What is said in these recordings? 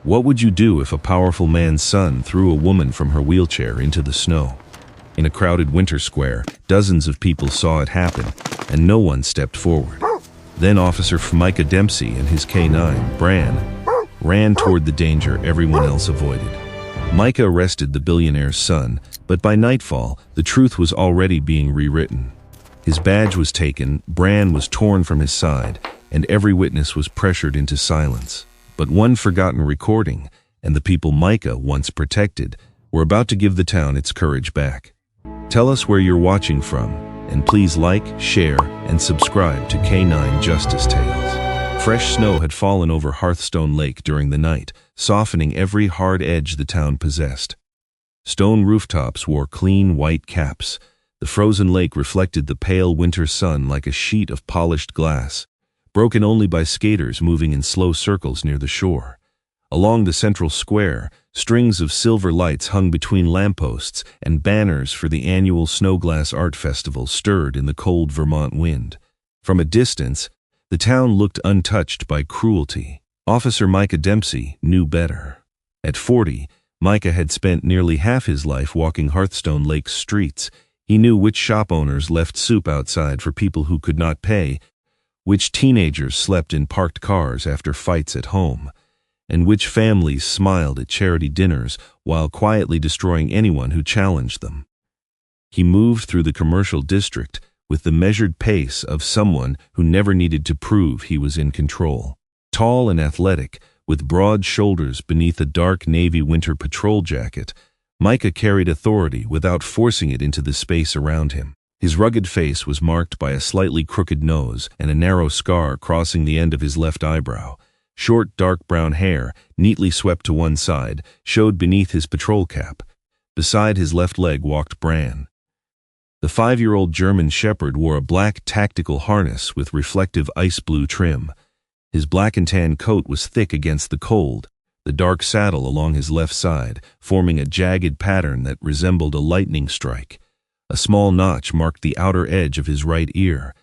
What would you do if a powerful man's son threw a woman from her wheelchair into the snow? In a crowded winter square, dozens of people saw it happen, and no one stepped forward. Then Officer Micah Dempsey and his K9, Bran, ran toward the danger everyone else avoided. Micah arrested the billionaire's son, but by nightfall, the truth was already being rewritten. His badge was taken, Bran was torn from his side, and every witness was pressured into silence. But one forgotten recording, and the people Micah once protected were about to give the town its courage back. Tell us where you're watching from, and please like, share, and subscribe to K9 Justice Tales. Fresh snow had fallen over Hearthstone Lake during the night, softening every hard edge the town possessed. Stone rooftops wore clean white caps. The frozen lake reflected the pale winter sun like a sheet of polished glass, broken only by skaters moving in slow circles near the shore. Along the central square, strings of silver lights hung between lampposts, and banners for the annual Snowglass Art Festival stirred in the cold Vermont wind. From a distance, the town looked untouched by cruelty. Officer Micah Dempsey knew better. At 40, Micah had spent nearly half his life walking Hearthstone Lake's streets. He knew which shop owners left soup outside for people who could not pay, which teenagers slept in parked cars after fights at home, and which families smiled at charity dinners while quietly destroying anyone who challenged them. He moved through the commercial district with the measured pace of someone who never needed to prove he was in control. Tall and athletic, with broad shoulders beneath a dark navy winter patrol jacket, Micah carried authority without forcing it into the space around him. His rugged face was marked by a slightly crooked nose and a narrow scar crossing the end of his left eyebrow. Short, dark brown hair, neatly swept to one side, showed beneath his patrol cap. Beside his left leg walked Bran. The 5-year-old German shepherd wore a black tactical harness with reflective ice blue trim. His black and tan coat was thick against the cold, the dark saddle along his left side forming a jagged pattern that resembled a lightning strike. A small notch marked the outer edge of his right ear.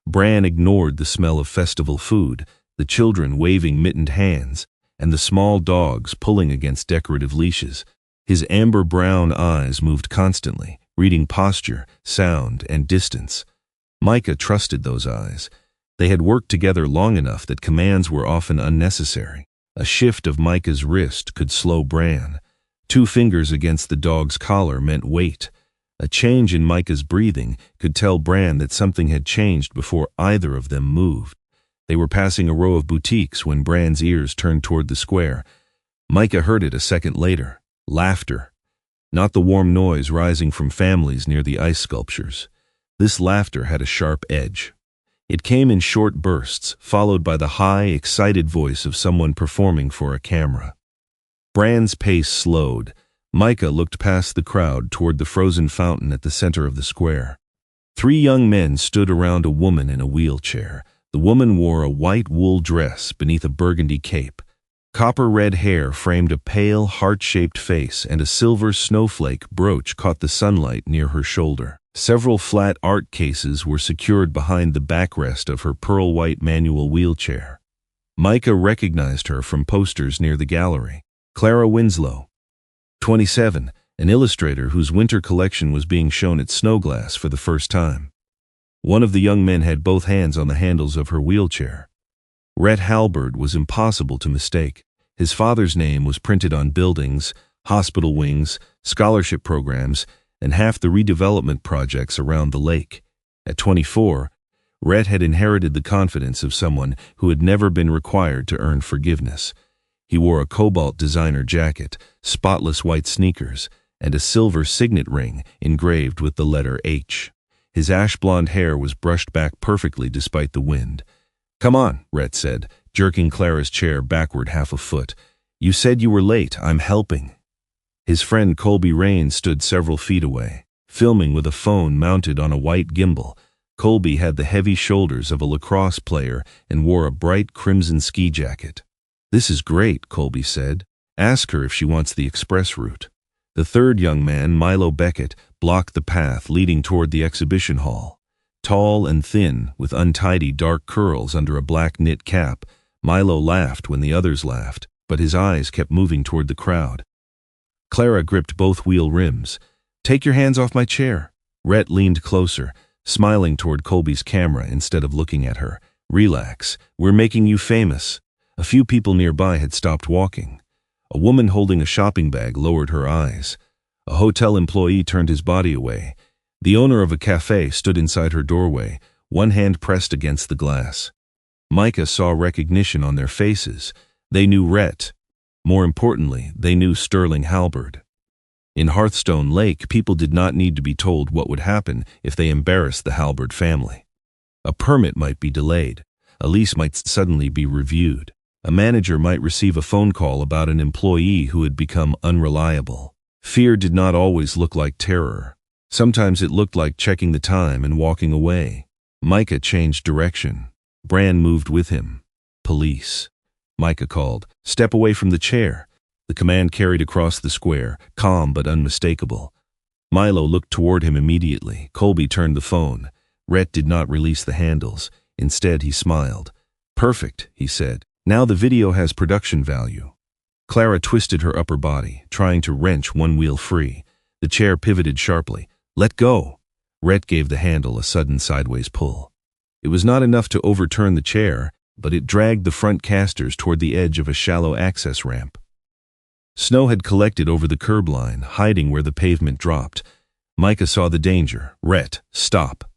Bran ignored the smell of festival food, the children waving mittened hands, and the small dogs pulling against decorative leashes. His amber-brown eyes moved constantly, reading posture, sound, and distance. Micah trusted those eyes. They had worked together long enough that commands were often unnecessary. A shift of Micah's wrist could slow Bran. 2 fingers against the dog's collar meant wait. A change in Micah's breathing could tell Bran that something had changed before either of them moved. They were passing a row of boutiques when Bran's ears turned toward the square. Micah heard it a second later. Laughter. Not the warm noise rising from families near the ice sculptures. This laughter had a sharp edge. It came in short bursts, followed by the high, excited voice of someone performing for a camera. Bran's pace slowed. Micah looked past the crowd toward the frozen fountain at the center of the square. 3 young men stood around a woman in a wheelchair. The woman wore a white wool dress beneath a burgundy cape. Copper-red hair framed a pale, heart-shaped face, and a silver snowflake brooch caught the sunlight near her shoulder. Several flat art cases were secured behind the backrest of her pearl-white manual wheelchair. Micah recognized her from posters near the gallery. Clara Winslow, 27, an illustrator whose winter collection was being shown at Snowglass for the first time. One of the young men had both hands on the handles of her wheelchair. Rhett Halberd was impossible to mistake. His father's name was printed on buildings, hospital wings, scholarship programs, and half the redevelopment projects around the lake. At 24, Rhett had inherited the confidence of someone who had never been required to earn forgiveness. He wore a cobalt designer jacket, spotless white sneakers, and a silver signet ring engraved with the letter H. His ash-blonde hair was brushed back perfectly despite the wind. "Come on," Rhett said, jerking Clara's chair backward half a foot. "You said you were late. I'm helping." His friend Colby Rain stood several feet away, filming with a phone mounted on a white gimbal. Colby had the heavy shoulders of a lacrosse player and wore a bright crimson ski jacket. "This is great," Colby said. "Ask her if she wants the express route." The third young man, Milo Beckett, blocked the path leading toward the exhibition hall. Tall and thin, with untidy dark curls under a black knit cap, Milo laughed when the others laughed. but his eyes kept moving toward the crowd. Clara gripped both wheel rims. "Take your hands off my chair." Rhett leaned closer, smiling toward Colby's camera instead of looking at her. "Relax, we're making you famous." A few people nearby had stopped walking. A woman holding a shopping bag lowered her eyes. A hotel employee turned his body away. The owner of a cafe stood inside her doorway, one hand pressed against the glass. Micah saw recognition on their faces. They knew Rhett. More importantly, they knew Sterling Halberd. In Hearthstone Lake, people did not need to be told what would happen if they embarrassed the Halberd family. A permit might be delayed. A lease might suddenly be reviewed. A manager might receive a phone call about an employee who had become unreliable. Fear did not always look like terror. Sometimes it looked like checking the time and walking away. Micah changed direction. Bran moved with him. "Police," Micah called. "Step away from the chair." The command carried across the square, calm but unmistakable. Milo looked toward him immediately. Colby turned the phone. Rhett did not release the handles. Instead, he smiled. "Perfect," he said. "Now the video has production value." Clara twisted her upper body, trying to wrench one wheel free. The chair pivoted sharply. "Let go." Rhett gave the handle a sudden sideways pull. It was not enough to overturn the chair, but it dragged the front casters toward the edge of a shallow access ramp. Snow had collected over the curb line, hiding where the pavement dropped. Micah saw the danger. "Rhett, stop."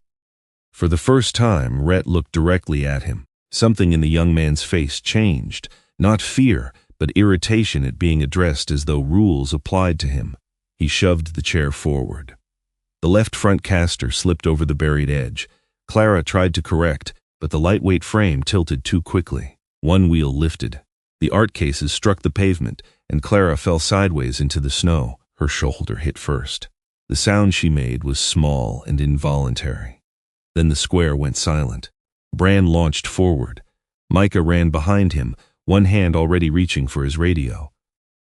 For the first time, Rhett looked directly at him. Something in the young man's face changed. Not fear, but irritation at being addressed as though rules applied to him. He shoved the chair forward. The left front caster slipped over the buried edge. Clara tried to correct, but the lightweight frame tilted too quickly. One wheel lifted. The art cases struck the pavement, and Clara fell sideways into the snow. Her shoulder hit first. The sound she made was small and involuntary. Then the square went silent. Bran launched forward. Micah ran behind him, one hand already reaching for his radio.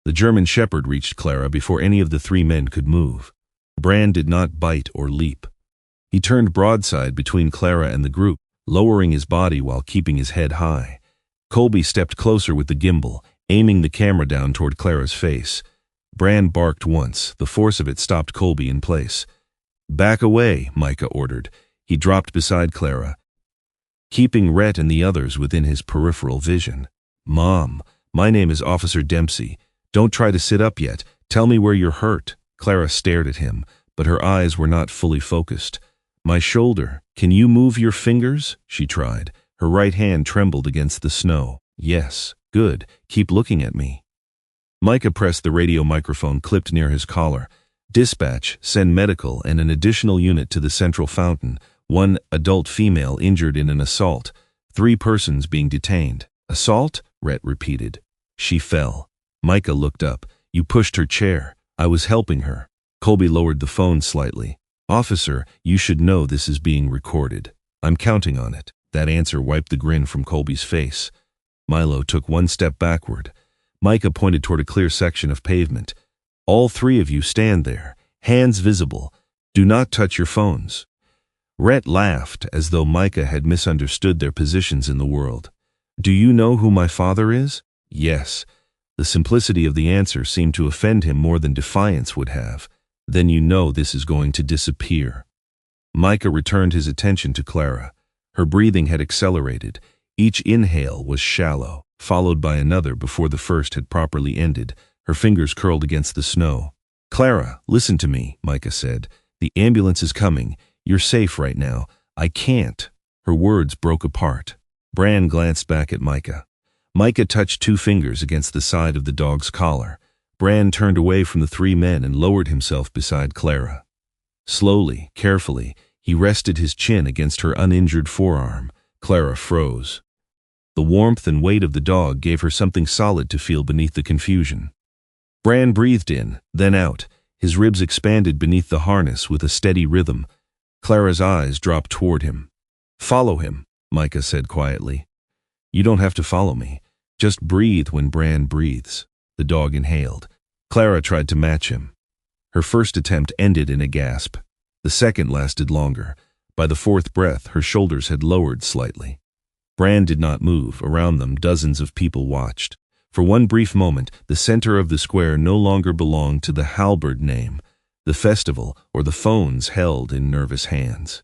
The German Shepherd reached Clara before any of the three men could move. Bran did not bite or leap. He turned broadside between Clara and the group, lowering his body while keeping his head high. Colby stepped closer with the gimbal, aiming the camera down toward Clara's face. Bran barked once. The force of it stopped Colby in place. "Back away," Micah ordered. He dropped beside Clara, keeping Rhett and the others within his peripheral vision. "Mom, my name is Officer Dempsey. Don't try to sit up yet. Tell me where you're hurt." Clara stared at him, but her eyes were not fully focused. "My shoulder. Can you move your fingers?" she tried. Her right hand trembled against the snow. "Yes. Good. Keep looking at me." Micah pressed the radio microphone clipped near his collar. "Dispatch, send medical and an additional unit to the central fountain. One adult female injured in an assault. 3 persons being detained." "Assault?" Rhett repeated. "She fell." Micah looked up. "You pushed her chair." "I was helping her." Colby lowered the phone slightly. "Officer, you should know this is being recorded." "I'm counting on it." That answer wiped the grin from Colby's face. Milo took one step backward. Micah pointed toward a clear section of pavement. "All 3 of you stand there, hands visible. Do not touch your phones." Rhett laughed as though Micah had misunderstood their positions in the world. "Do you know who my father is?" "Yes." The simplicity of the answer seemed to offend him more than defiance would have. "Then you know this is going to disappear." Micah returned his attention to Clara. Her breathing had accelerated. Each inhale was shallow, followed by another before the first had properly ended. Her fingers curled against the snow. "Clara, listen to me," Micah said. "The ambulance is coming. You're safe right now. I can't." Her words broke apart. Bran glanced back at Micah. Micah touched 2 fingers against the side of the dog's collar. Bran turned away from the 3 men and lowered himself beside Clara. Slowly, carefully, he rested his chin against her uninjured forearm. Clara froze. The warmth and weight of the dog gave her something solid to feel beneath the confusion. Bran breathed in, then out. His ribs expanded beneath the harness with a steady rhythm. Clara's eyes dropped toward him. "Follow him," Micah said quietly. "You don't have to follow me. Just breathe when Bran breathes." The dog inhaled. Clara tried to match him. Her first attempt ended in a gasp. The second lasted longer. By the 4th breath, her shoulders had lowered slightly. Bran did not move. Around them, dozens of people watched. For one brief moment, the center of the square no longer belonged to the halberd name, the festival, or the phones held in nervous hands.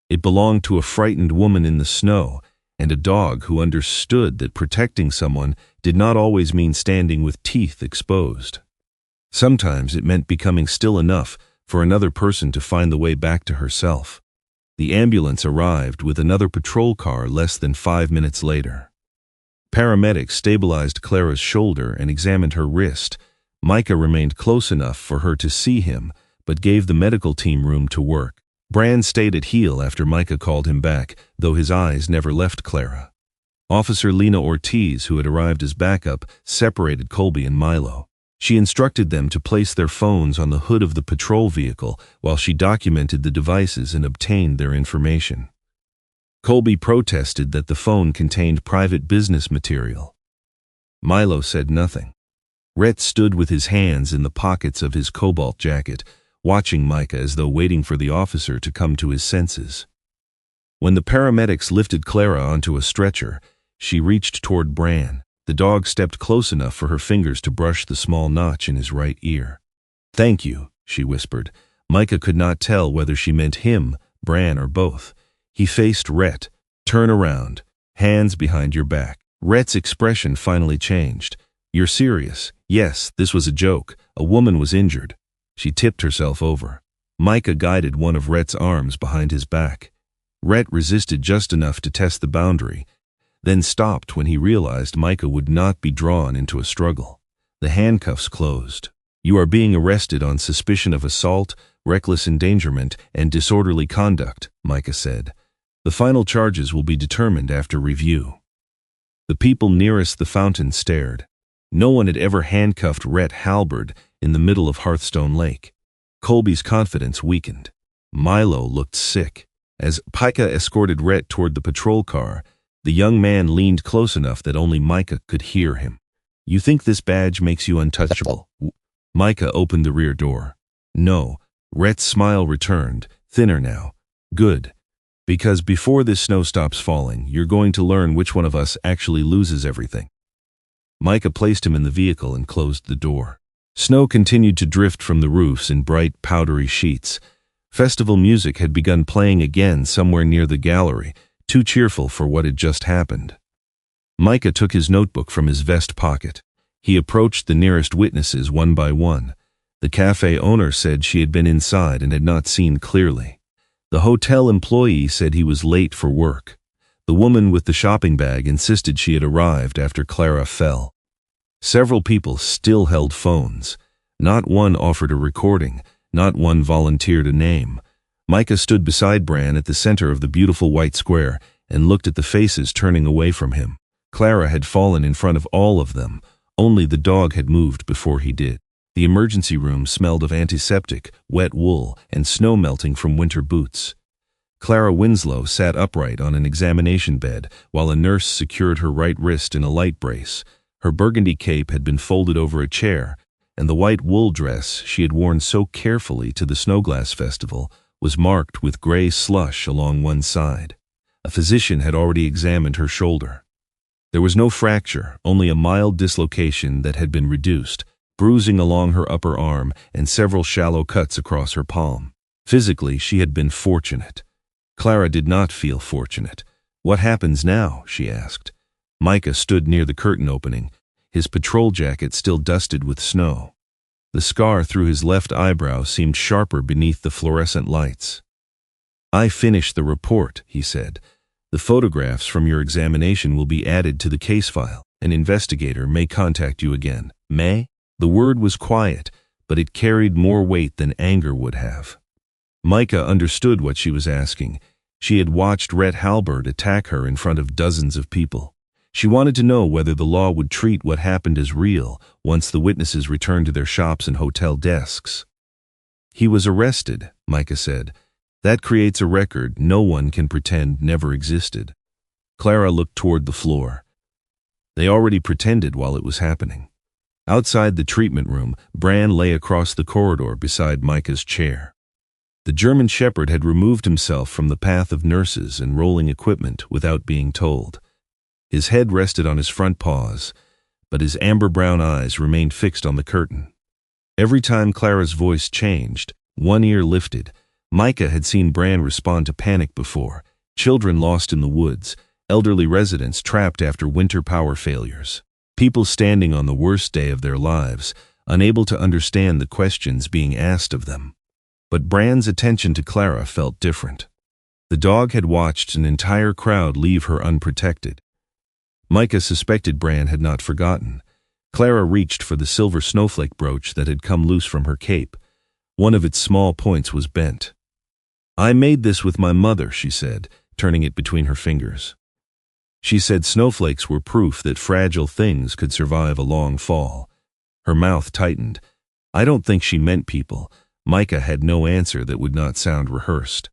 It belonged to a frightened woman in the snow and a dog who understood that protecting someone did not always mean standing with teeth exposed. Sometimes it meant becoming still enough for another person to find the way back to herself. The ambulance arrived with another patrol car less than 5 minutes later. Paramedics stabilized Clara's shoulder and examined her wrist. Micah remained close enough for her to see him, but gave the medical team room to work. Bran stayed at heel after Micah called him back, though his eyes never left Clara. Officer Lena Ortiz, who had arrived as backup, separated Colby and Milo. She instructed them to place their phones on the hood of the patrol vehicle while she documented the devices and obtained their information. Colby protested that the phone contained private business material. Milo said nothing. Rhett stood with his hands in the pockets of his cobalt jacket, watching Micah as though waiting for the officer to come to his senses. When the paramedics lifted Clara onto a stretcher, she reached toward Bran. The dog stepped close enough for her fingers to brush the small notch in his right ear. "Thank you," she whispered. Micah could not tell whether she meant him, Bran, or both. He faced Rhett. "Turn around. Hands behind your back." Rhett's expression finally changed. "You're serious?" "Yes, this was a joke. A woman was injured." She tipped herself over. Micah guided one of Rhett's arms behind his back. Rhett resisted just enough to test the boundary, then stopped when he realized Micah would not be drawn into a struggle. The handcuffs closed. "You are being arrested on suspicion of assault, reckless endangerment, and disorderly conduct," Micah said. "The final charges will be determined after review." The people nearest the fountain stared. No one had ever handcuffed Rhett Halberd in the middle of Hearthstone Lake. Colby's confidence weakened. Milo looked sick. As Micah escorted Rhett toward the patrol car, the young man leaned close enough that only Micah could hear him. "You think this badge makes you untouchable?" Micah opened the rear door. "No." Rhett's smile returned, thinner now. "Good. Because before this snow stops falling, you're going to learn which one of us actually loses everything." Micah placed him in the vehicle and closed the door. Snow continued to drift from the roofs in bright, powdery sheets. Festival music had begun playing again somewhere near the gallery, too cheerful for what had just happened. Micah took his notebook from his vest pocket. He approached the nearest witnesses one by one. The cafe owner said she had been inside and had not seen clearly. The hotel employee said he was late for work. The woman with the shopping bag insisted she had arrived after Clara fell. Several people still held phones. Not one offered a recording, not one volunteered a name. Micah stood beside Bran at the center of the beautiful white square and looked at the faces turning away from him. Clara had fallen in front of all of them. Only the dog had moved before he did. The emergency room smelled of antiseptic, wet wool, and snow melting from winter boots. Clara Winslow sat upright on an examination bed while a nurse secured her right wrist in a light brace. Her burgundy cape had been folded over a chair, and the white wool dress she had worn so carefully to the Snowglass Festival was marked with gray slush along one side. A physician had already examined her shoulder. There was no fracture, only a mild dislocation that had been reduced, bruising along her upper arm and several shallow cuts across her palm. Physically, she had been fortunate. Clara did not feel fortunate. "What happens now?" she asked. Micah stood near the curtain opening, his patrol jacket still dusted with snow. The scar through his left eyebrow seemed sharper beneath the fluorescent lights. "I finished the report," he said. "The photographs from your examination will be added to the case file. An investigator may contact you again." "May?" The word was quiet, but it carried more weight than anger would have. Micah understood what she was asking. She had watched Rhett Halberd attack her in front of dozens of people. She wanted to know whether the law would treat what happened as real once the witnesses returned to their shops and hotel desks. "He was arrested," Micah said. "That creates a record no one can pretend never existed." Clara looked toward the floor. They already pretended while it was happening. Outside the treatment room, Bran lay across the corridor beside Micah's chair. The German Shepherd had removed himself from the path of nurses and rolling equipment without being told. His head rested on his front paws. but his amber-brown eyes remained fixed on the curtain. Every time Clara's voice changed, one ear lifted. Micah had seen Bran respond to panic before. Children lost in the woods, elderly residents trapped after winter power failures, people standing on the worst day of their lives, unable to understand the questions being asked of them. But Bran's attention to Clara felt different. The dog had watched an entire crowd leave her unprotected. Micah suspected Bran had not forgotten. Clara reached for the silver snowflake brooch that had come loose from her cape. One of its small points was bent. "I made this with my mother," she said, turning it between her fingers. She said snowflakes were proof that fragile things could survive a long fall. Her mouth tightened. I don't think she meant people. Micah had no answer that would not sound rehearsed.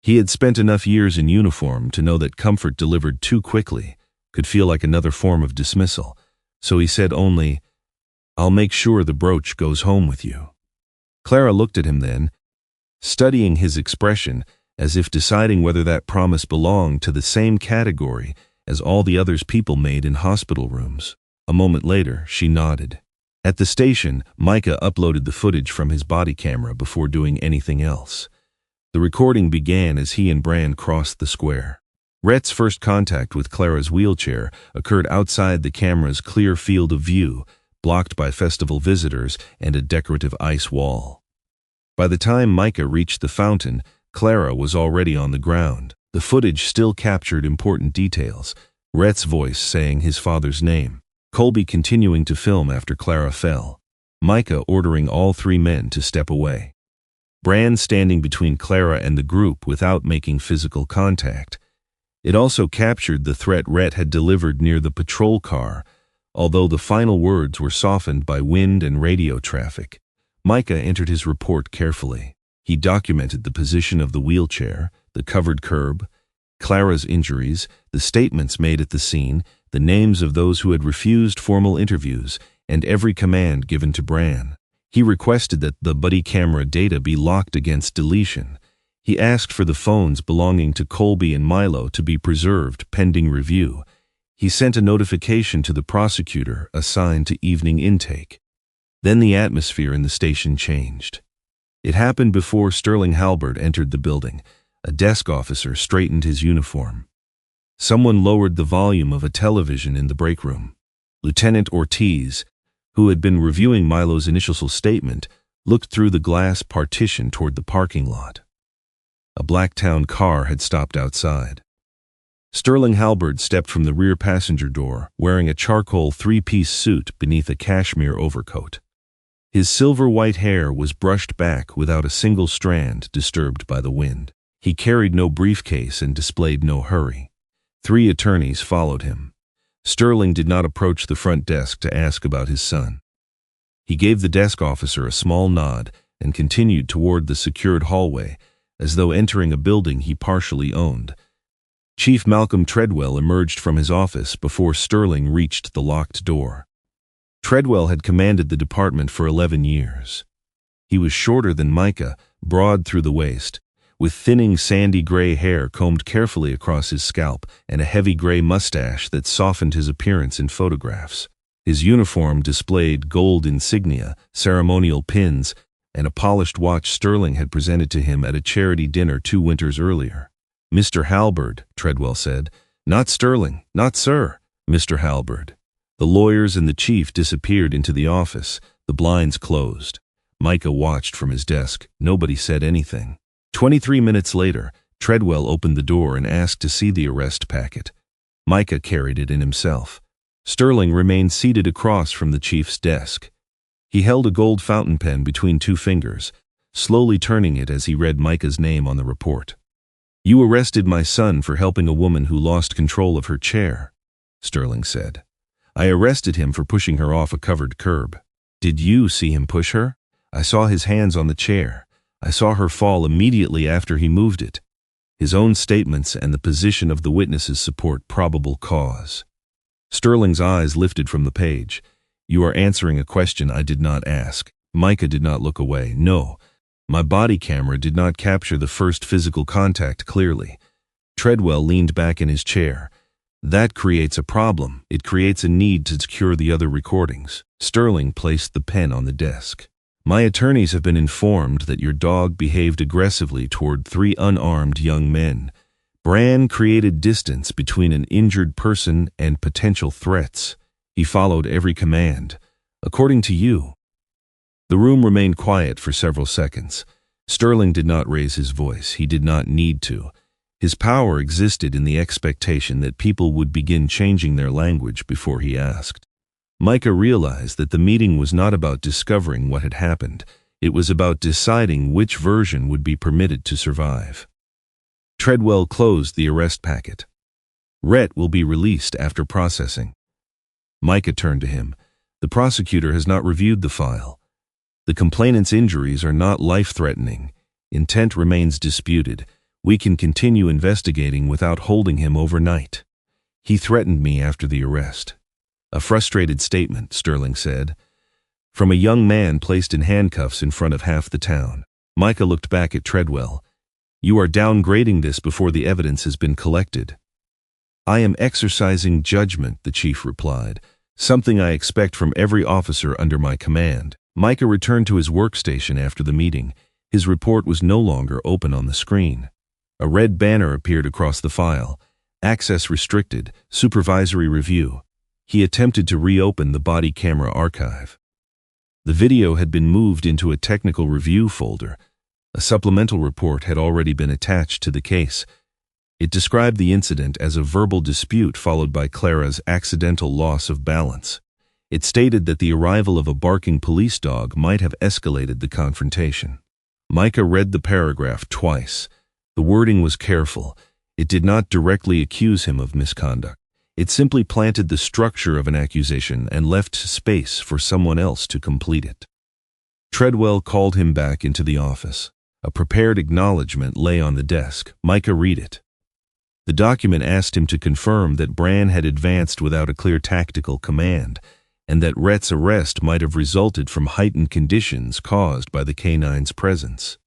He had spent enough years in uniform to know that comfort delivered too quickly could feel like another form of dismissal, so he said only, "I'll make sure the brooch goes home with you." Clara looked at him then, studying his expression as if deciding whether that promise belonged to the same category as all the others people made in hospital rooms. A moment later, she nodded. At the station, Micah uploaded the footage from his body camera before doing anything else. The recording began as he and Bran crossed the square. Rhett's first contact with Clara's wheelchair occurred outside the camera's clear field of view, blocked by festival visitors and a decorative ice wall. By the time Micah reached the fountain, Clara was already on the ground. The footage still captured important details, Rhett's voice saying his father's name, Colby continuing to film after Clara fell, Micah ordering all three men to step away, Bran standing between Clara and the group without making physical contact. It also captured the threat Rhett had delivered near the patrol car, although the final words were softened by wind and radio traffic. Micah entered his report carefully. He documented the position of the wheelchair, the covered curb, Clara's injuries, the statements made at the scene, the names of those who had refused formal interviews, and every command given to Bran. He requested that the buddy camera data be locked against deletion. He asked for the phones belonging to Colby and Milo to be preserved pending review. He sent a notification to the prosecutor assigned to evening intake. Then the atmosphere in the station changed. It happened before Sterling Halbert entered the building. A desk officer straightened his uniform. Someone lowered the volume of a television in the break room. Lieutenant Ortiz, who had been reviewing Milo's initial statement, looked through the glass partition toward the parking lot. A Blacktown car had stopped outside. Sterling Halbert stepped from the rear passenger door, wearing a charcoal three-piece suit beneath a cashmere overcoat. His silver-white hair was brushed back without a single strand disturbed by the wind. He carried no briefcase and displayed no hurry. 3 attorneys followed him. Sterling did not approach the front desk to ask about his son. He gave the desk officer a small nod and continued toward the secured hallway, as though entering a building he partially owned. Chief Malcolm Treadwell emerged from his office before Sterling reached the locked door. Treadwell had commanded the department for 11 years. He was shorter than Micah, broad through the waist, with thinning sandy gray hair combed carefully across his scalp and a heavy gray mustache that softened his appearance in photographs. His uniform displayed gold insignia, ceremonial pins, and a polished watch Sterling had presented to him at a charity dinner 2 winters earlier. "Mr. Halbert," Treadwell said. "Not Sterling, not sir, Mr. Halbert." The lawyers and the chief disappeared into the office, the blinds closed. Micah watched from his desk. Nobody said anything. 23 minutes later, Treadwell opened the door and asked to see the arrest packet. Micah carried it in himself. Sterling remained seated across from the chief's desk. He held a gold fountain pen between 2 fingers, slowly turning it as he read Micah's name on the report. "You arrested my son for helping a woman who lost control of her chair," Sterling said. "I arrested him for pushing her off a covered curb. Did you see him push her? I saw his hands on the chair. I saw her fall immediately after he moved it." His own statements and the position of the witnesses support probable cause. Sterling's eyes lifted from the page. "You are answering a question I did not ask." Micah did not look away. "No, my body camera did not capture the first physical contact clearly." Treadwell leaned back in his chair. That creates a problem. It creates a need to secure the other recordings. Sterling placed the pen on the desk. My attorneys have been informed that your dog behaved aggressively toward 3 unarmed young men. Bran created distance between an injured person and potential threats. He followed every command. According to you. The room remained quiet for several seconds. Sterling did not raise his voice. He did not need to. His power existed in the expectation that people would begin changing their language before he asked. Micah realized that the meeting was not about discovering what had happened. It was about deciding which version would be permitted to survive. Treadwell closed the arrest packet. Rhett will be released after processing. Micah turned to him. The prosecutor has not reviewed the file. The complainant's injuries are not life-threatening. Intent remains disputed. We can continue investigating without holding him overnight. He threatened me after the arrest. A frustrated statement, Sterling said, from a young man placed in handcuffs in front of half the town. Micah looked back at Treadwell. You are downgrading this before the evidence has been collected. I am exercising judgment, the chief replied, something I expect from every officer under my command. Micah returned to his workstation after the meeting. His report was no longer open on the screen. A red banner appeared across the file. Access restricted, supervisory review. He attempted to reopen the body camera archive. The video had been moved into a technical review folder. A supplemental report had already been attached to the case. It described the incident as a verbal dispute followed by Clara's accidental loss of balance. It stated that the arrival of a barking police dog might have escalated the confrontation. Micah read the paragraph twice. The wording was careful. It did not directly accuse him of misconduct. It simply planted the structure of an accusation and left space for someone else to complete it. Treadwell called him back into the office. A prepared acknowledgement lay on the desk. Micah read it. The document asked him to confirm that Bran had advanced without a clear tactical command, and that Rhett's arrest might have resulted from heightened conditions caused by the canine's presence.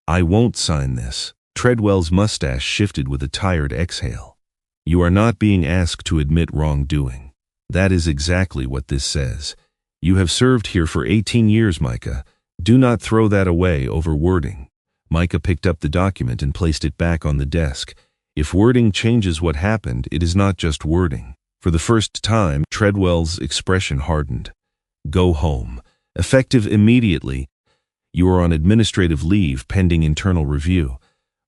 I won't sign this. Treadwell's mustache shifted with a tired exhale. You are not being asked to admit wrongdoing. That is exactly what this says. You have served here for 18 years, Micah. Do not throw that away over wording. Micah picked up the document and placed it back on the desk. If wording changes what happened, it is not just wording. For the first time, Treadwell's expression hardened. Go home. Effective immediately. You are on administrative leave pending internal review.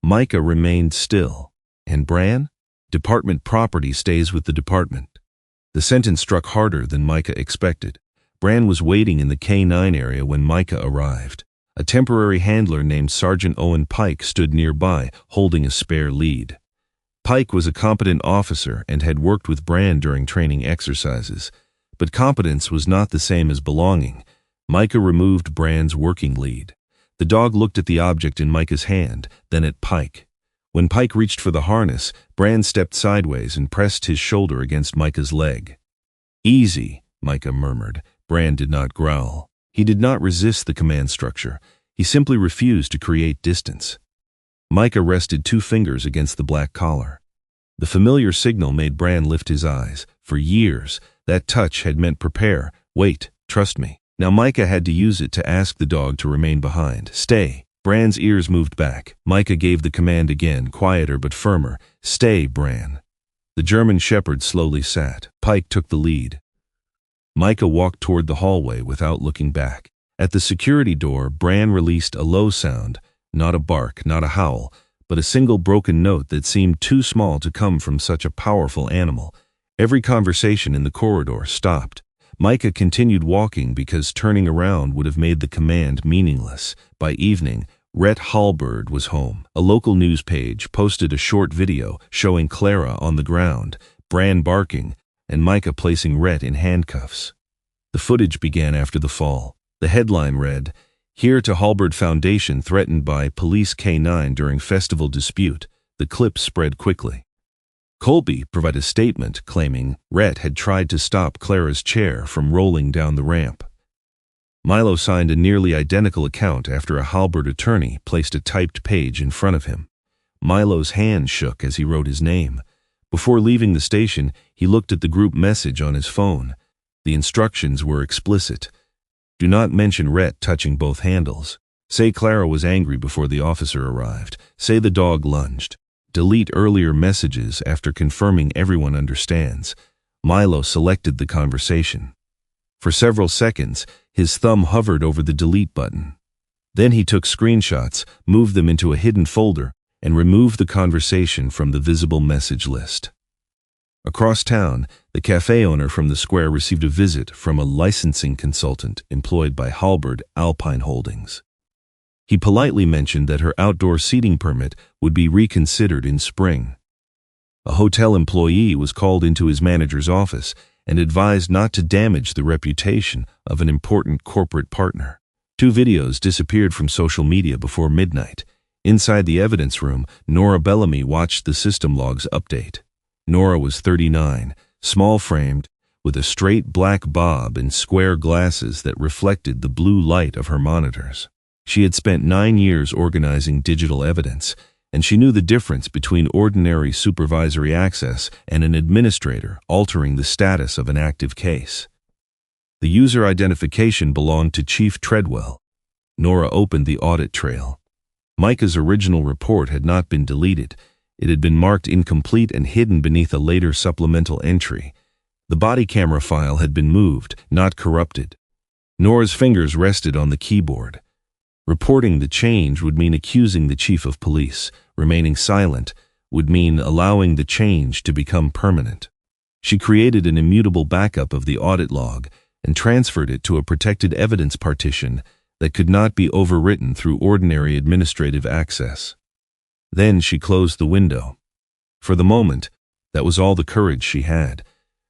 Micah remained still. And Bran? Department property stays with the department. The sentence struck harder than Micah expected. Bran was waiting in the K9 area when Micah arrived. A temporary handler named Sergeant Owen Pike stood nearby, holding a spare lead. Pike was a competent officer and had worked with Bran during training exercises. But competence was not the same as belonging. Micah removed Bran's working lead. The dog looked at the object in Micah's hand, then at Pike. When Pike reached for the harness, Bran stepped sideways and pressed his shoulder against Micah's leg. Easy, Micah murmured. Bran did not growl. He did not resist the command structure. He simply refused to create distance. Micah rested 2 fingers against the black collar. The familiar signal made Bran lift his eyes. For years, that touch had meant prepare, wait, trust me. Now Micah had to use it to ask the dog to remain behind. Stay. Bran's ears moved back. Micah gave the command again, quieter but firmer. Stay, Bran. The German shepherd slowly sat. Pike took the lead. Micah walked toward the hallway without looking back. At the security door, Bran released a low sound, not a bark, not a howl, but a single broken note that seemed too small to come from such a powerful animal. Every conversation in the corridor stopped. Micah continued walking because turning around would have made the command meaningless. By evening, Rhett Hallbird was home. A local news page posted a short video showing Clara on the ground, Bran barking, and Micah placing Rhett in handcuffs. The footage began after the fall. The headline read, Here to Hallbird Foundation threatened by Police K9 during festival dispute. The clip spread quickly. Colby provided a statement claiming Rhett had tried to stop Clara's chair from rolling down the ramp. Milo signed a nearly identical account after a Hallbird attorney placed a typed page in front of him. Milo's hand shook as he wrote his name. Before leaving the station, he looked at the group message on his phone. The instructions were explicit. Do not mention Rhett touching both handles. Say Clara was angry before the officer arrived. Say the dog lunged. Delete earlier messages after confirming everyone understands. Milo selected the conversation. For several seconds, his thumb hovered over the delete button. Then he took screenshots, moved them into a hidden folder, and removed the conversation from the visible message list. Across town, the cafe owner from the square received a visit from a licensing consultant employed by Halberd Alpine Holdings. He politely mentioned that her outdoor seating permit would be reconsidered in spring. A hotel employee was called into his manager's office and advised not to damage the reputation of an important corporate partner. 2 videos disappeared from social media before midnight. Inside the evidence room, Nora Bellamy watched the system logs update. Nora was 39, small-framed, with a straight black bob and square glasses that reflected the blue light of her monitors. She had spent 9 years organizing digital evidence, and she knew the difference between ordinary supervisory access and an administrator altering the status of an active case. The user identification belonged to Chief Treadwell. Nora opened the audit trail. Micah's original report had not been deleted. It had been marked incomplete and hidden beneath a later supplemental entry. The body camera file had been moved, not corrupted. Nora's fingers rested on the keyboard. Reporting the change would mean accusing the chief of police. Remaining silent would mean allowing the change to become permanent. She created an immutable backup of the audit log and transferred it to a protected evidence partition that could not be overwritten through ordinary administrative access. Then she closed the window. For the moment, that was all the courage she had.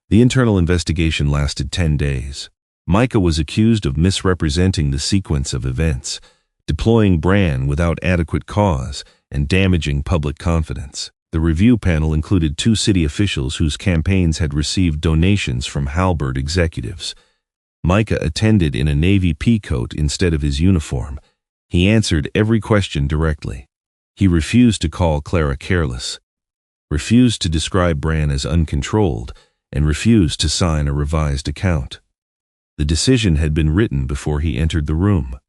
The internal investigation lasted 10 days. Micah was accused of misrepresenting the sequence of events, deploying Bran without adequate cause, and damaging public confidence. The review panel included 2 city officials whose campaigns had received donations from Halberd executives. Micah attended in a navy pea coat instead of his uniform. He answered every question directly. He refused to call Clara careless, refused to describe Bran as uncontrolled, and refused to sign a revised account. The decision had been written before he entered the room.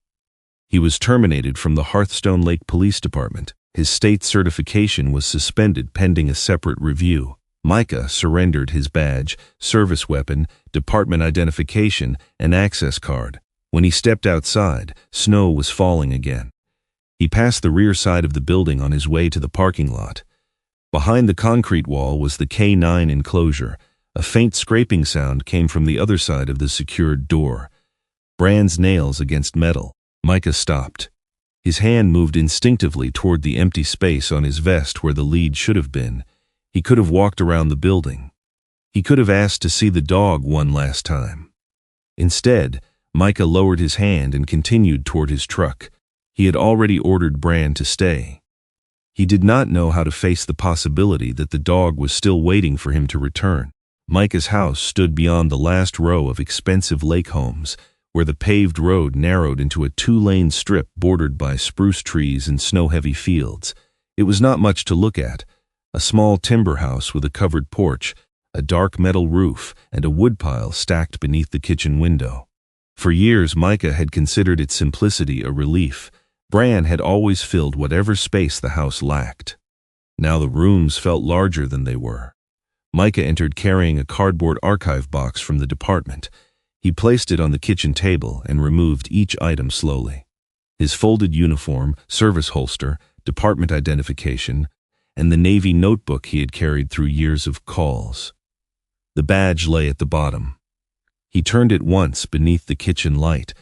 He was terminated from the Hearthstone Lake Police Department. His state certification was suspended pending a separate review. Micah surrendered his badge, service weapon, department identification, and access card. When he stepped outside, snow was falling again. He passed the rear side of the building on his way to the parking lot. Behind the concrete wall was the K9 enclosure. A faint scraping sound came from the other side of the secured door. Bran's nails against metal. Micah stopped. His hand moved instinctively toward the empty space on his vest where the lead should have been. He could have walked around the building. He could have asked to see the dog one last time. Instead, Micah lowered his hand and continued toward his truck. He had already ordered Bran to stay. He did not know how to face the possibility that the dog was still waiting for him to return. Micah's house stood beyond the last row of expensive lake homes, where the paved road narrowed into a 2-lane strip bordered by spruce trees and snow-heavy fields. It was not much to look at. A small timber house with a covered porch, a dark metal roof, and a woodpile stacked beneath the kitchen window. For years, Micah had considered its simplicity a relief. Bran had always filled whatever space the house lacked. Now the rooms felt larger than they were. Micah entered carrying a cardboard archive box from the department. He placed it on the kitchen table and removed each item slowly. His folded uniform, service holster, department identification, and the Navy notebook he had carried through years of calls. The badge lay at the bottom. He turned it once beneath the kitchen light,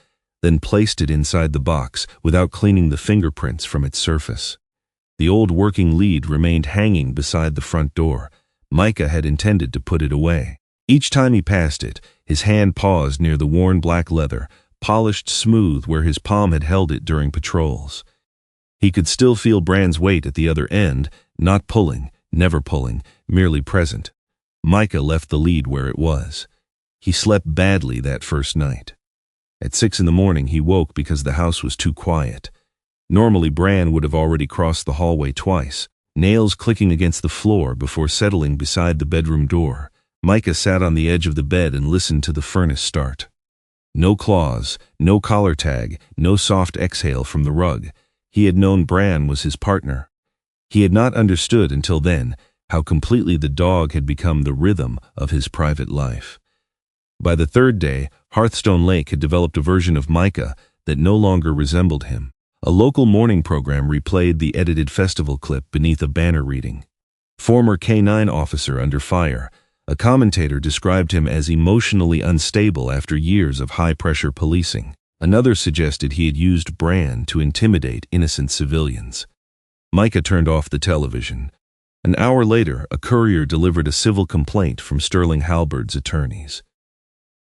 then placed it inside the box without cleaning the fingerprints from its surface. The old working lead remained hanging beside the front door. Micah had intended to put it away. Each time he passed it, his hand paused near the worn black leather, polished smooth where his palm had held it during patrols. He could still feel Bran's weight at the other end, not pulling, never pulling, merely present. Micah left the lead where it was. He slept badly that first night. At 6 a.m, he woke because the house was too quiet. Normally Bran would have already crossed the hallway twice. nails clicking against the floor before settling beside the bedroom door. Micah sat on the edge of the bed and listened to the furnace start. No claws, no collar tag, no soft exhale from the rug. He had known Bran was his partner. He had not understood until then how completely the dog had become the rhythm of his private life. By the third day, Hearthstone Lake had developed a version of Micah that no longer resembled him. A local morning program replayed the edited festival clip beneath a banner reading. Former K-9 officer under fire, a commentator described him as emotionally unstable after years of high-pressure policing. Another suggested he had used Bran to intimidate innocent civilians. Micah turned off the television. An hour later, a courier delivered a civil complaint from Sterling Halberd's attorneys.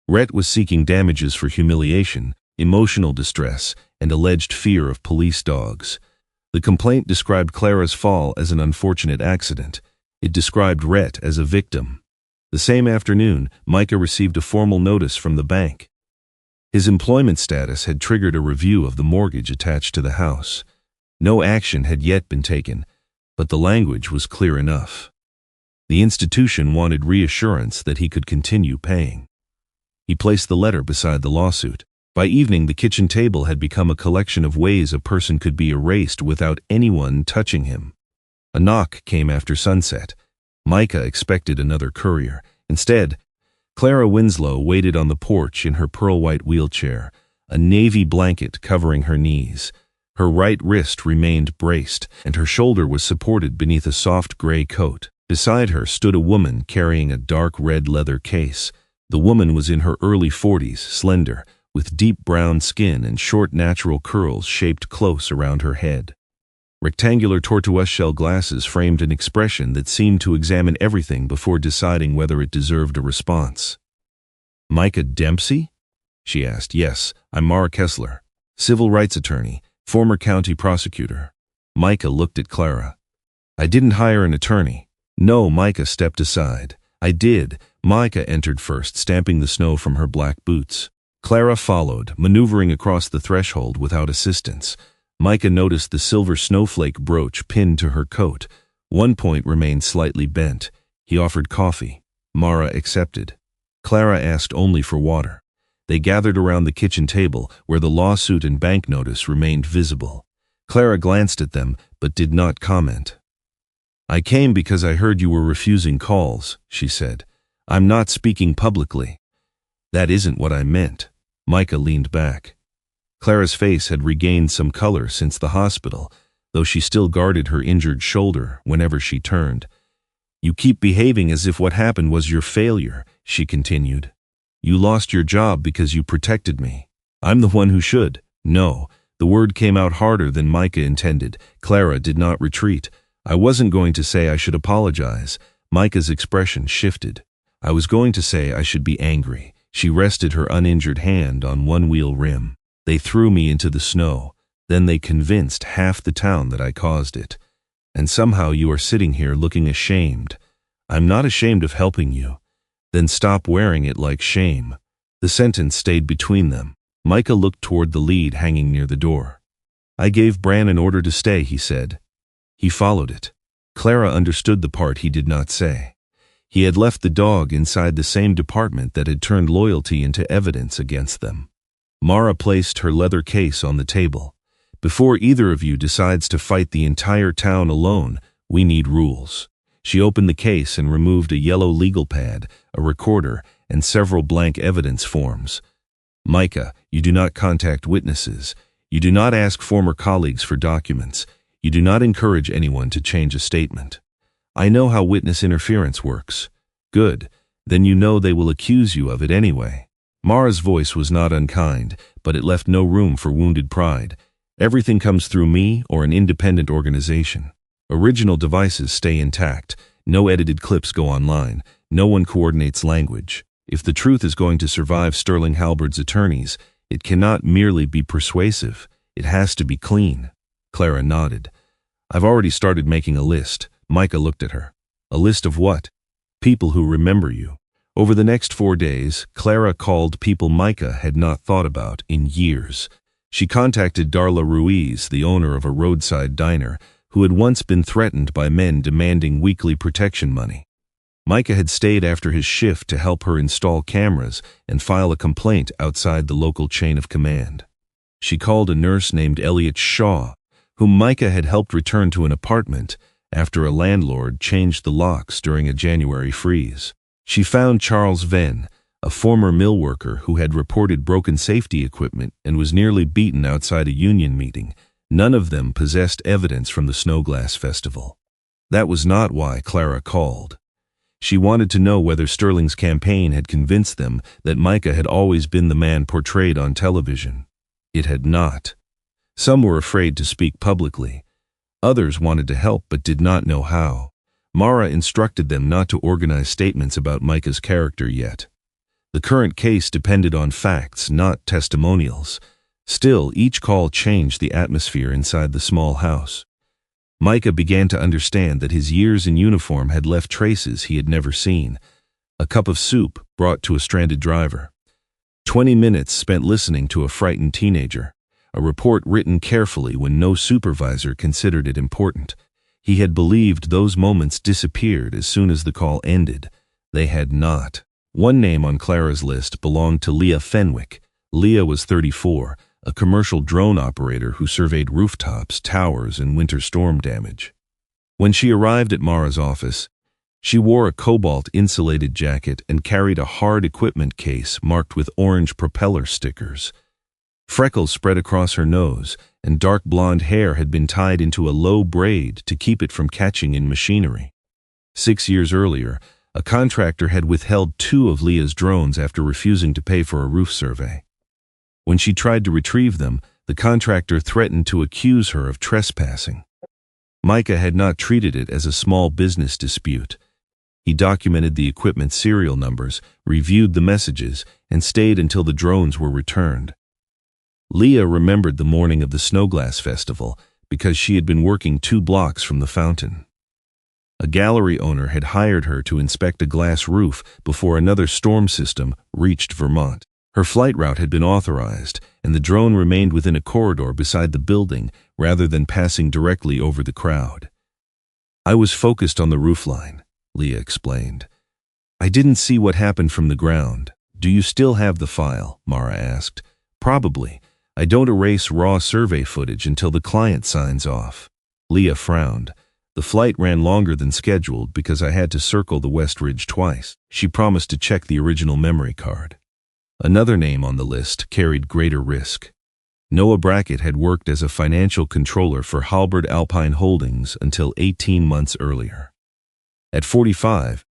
Rhett was seeking damages for humiliation, emotional distress, and alleged fear of police dogs. The complaint described Clara's fall as an unfortunate accident. It described Rhett as a victim. The same afternoon, Micah received a formal notice from the bank. His employment status had triggered a review of the mortgage attached to the house. No action had yet been taken, but the language was clear enough. The institution wanted reassurance that he could continue paying. He placed the letter beside the lawsuit. By evening, the kitchen table had become a collection of ways a person could be erased without anyone touching him. A knock came after sunset. Micah expected another courier. Instead, Clara Winslow waited on the porch in her pearl-white wheelchair, a navy blanket covering her knees. Her right wrist remained braced, and her shoulder was supported beneath a soft gray coat. Beside her stood a woman carrying a dark red leather case. The woman was in her early 40s, slender, with deep brown skin and short natural curls shaped close around her head. Rectangular tortoise-shell glasses framed an expression that seemed to examine everything before deciding whether it deserved a response. "Micah Dempsey?" she asked. "Yes, I'm Mara Kessler, civil rights attorney, former county prosecutor." Micah looked at Clara. "I didn't hire an attorney." "No," Micah stepped aside. "I did." Micah entered first, stamping the snow from her black boots. Clara followed, maneuvering across the threshold without assistance. Micah noticed the silver snowflake brooch pinned to her coat. One point remained slightly bent. He offered coffee. Mara accepted. Clara asked only for water. They gathered around the kitchen table, where the lawsuit and bank notice remained visible. Clara glanced at them, but did not comment. "I came because I heard you were refusing calls," she said. "I'm not speaking publicly." "That isn't what I meant." Micah leaned back. Clara's face had regained some color since the hospital, though she still guarded her injured shoulder whenever she turned. "You keep behaving as if what happened was your failure," she continued. "You lost your job because you protected me. I'm the one who should." "No." The word came out harder than Micah intended. Clara did not retreat. "I wasn't going to say I should apologize." Micah's expression shifted. "I was going to say I should be angry." She rested her uninjured hand on one wheel rim. "They threw me into the snow. Then they convinced half the town that I caused it. And somehow you are sitting here looking ashamed. I'm not ashamed of helping you." "Then stop wearing it like shame." The sentence stayed between them. Micah looked toward the lead hanging near the door. "I gave Bran an order to stay," he said. He followed it. Clara understood the part he did not say. He had left the dog inside the same department that had turned loyalty into evidence against them. Mara placed her leather case on the table. "Before either of you decides to fight the entire town alone, we need rules." She opened the case and removed a yellow legal pad, a recorder, and several blank evidence forms. "Micah, you do not contact witnesses. You do not ask former colleagues for documents. You do not encourage anyone to change a statement. I know how witness interference works." "Good. Then you know they will accuse you of it anyway." Mara's voice was not unkind, but it left no room for wounded pride. "Everything comes through me or an independent organization. Original devices stay intact. No edited clips go online. No one coordinates language. If the truth is going to survive Sterling Halberd's attorneys, it cannot merely be persuasive. It has to be clean." Clara nodded. "I've already started making a list." Micah looked at her. "A list of what?" "People who remember you." Over the next 4 days, Clara called people Micah had not thought about in years. She contacted Darla Ruiz, the owner of a roadside diner, who had once been threatened by men demanding weekly protection money. Micah had stayed after his shift to help her install cameras and file a complaint outside the local chain of command. She called a nurse named Elliot Shaw, whom Micah had helped return to an apartment after a landlord changed the locks during a January freeze. She found Charles Venn, a former mill worker who had reported broken safety equipment and was nearly beaten outside a union meeting. None of them possessed evidence from the Snowglass Festival. That was not why Clara called. She wanted to know whether Sterling's campaign had convinced them that Micah had always been the man portrayed on television. It had not. Some were afraid to speak publicly. Others wanted to help but did not know how. Mara instructed them not to organize statements about Micah's character yet. The current case depended on facts, not testimonials. Still, each call changed the atmosphere inside the small house. Micah began to understand that his years in uniform had left traces he had never seen. A cup of soup brought to a stranded driver. 20 minutes spent listening to a frightened teenager. A report written carefully when no supervisor considered it important. He had believed those moments disappeared as soon as the call ended. They had not. One name on Clara's list belonged to Leah Fenwick. Leah was 34, a commercial drone operator who surveyed rooftops, towers, and winter storm damage. When she arrived at Mara's office, she wore a cobalt-insulated jacket and carried a hard equipment case marked with orange propeller stickers. Freckles spread across her nose, and dark blonde hair had been tied into a low braid to keep it from catching in machinery. 6 years earlier, a contractor had withheld 2 of Leah's drones after refusing to pay for a roof survey. When she tried to retrieve them, the contractor threatened to accuse her of trespassing. Micah had not treated it as a small business dispute. He documented the equipment serial numbers, reviewed the messages, and stayed until the drones were returned. Leah remembered the morning of the Snowglass Festival because she had been working 2 blocks from the fountain. A gallery owner had hired her to inspect a glass roof before another storm system reached Vermont. Her flight route had been authorized, and the drone remained within a corridor beside the building rather than passing directly over the crowd. "I was focused on the roofline," Leah explained. "I didn't see what happened from the ground." "Do you still have the file?" Mara asked. "Probably. I don't erase raw survey footage until the client signs off." Leah frowned. "The flight ran longer than scheduled because I had to circle the West Ridge twice." She promised to check the original memory card. Another name on the list carried greater risk. Noah Brackett had worked as a financial controller for Halberd Alpine Holdings until 18 months earlier. At 45,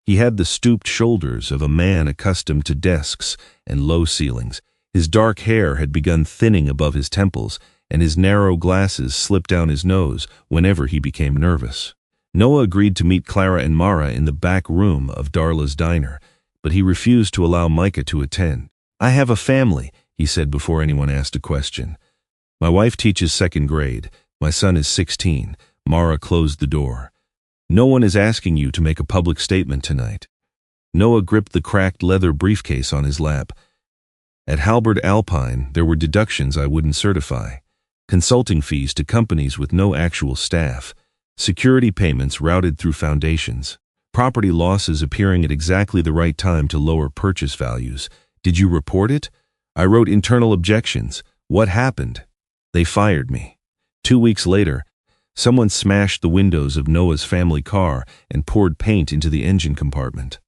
he had the stooped shoulders of a man accustomed to desks and low ceilings. His dark hair had begun thinning above his temples, and his narrow glasses slipped down his nose whenever he became nervous. Noah agreed to meet Clara and Mara in the back room of Darla's diner, but he refused to allow Micah to attend. "I have a family," he said before anyone asked a question. "My wife teaches 2nd grade. My son is 16. Mara closed the door. "No one is asking you to make a public statement tonight." Noah gripped the cracked leather briefcase on his lap. "At Halberd Alpine, there were deductions I wouldn't certify. Consulting fees to companies with no actual staff. Security payments routed through foundations. Property losses appearing at exactly the right time to lower purchase values. Did you report it? I wrote internal objections. What happened? They fired me." 2 weeks later, someone smashed the windows of Noah's family car and poured paint into the engine compartment.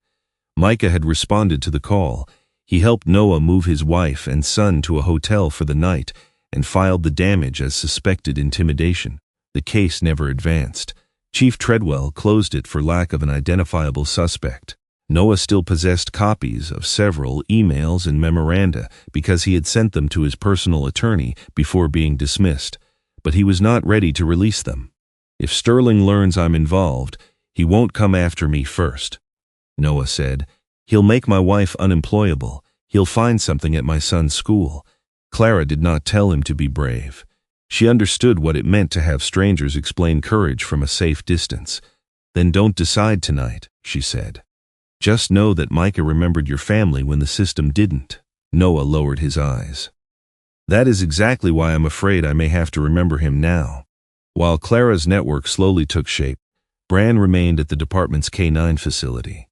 Micah had responded to the call. He helped Noah move his wife and son to a hotel for the night and filed the damage as suspected intimidation. The case never advanced. Chief Treadwell closed it for lack of an identifiable suspect. Noah still possessed copies of several emails and memoranda because he had sent them to his personal attorney before being dismissed, but he was not ready to release them. "If Sterling learns I'm involved, he won't come after me first," Noah said. "He'll make my wife unemployable. He'll find something at my son's school." Clara did not tell him to be brave. She understood what it meant to have strangers explain courage from a safe distance. "Then don't decide tonight," she said. "Just know that Micah remembered your family when the system didn't." Noah lowered his eyes. "That is exactly why I'm afraid I may have to remember him now." While Clara's network slowly took shape, Bran remained at the department's K-9 facility.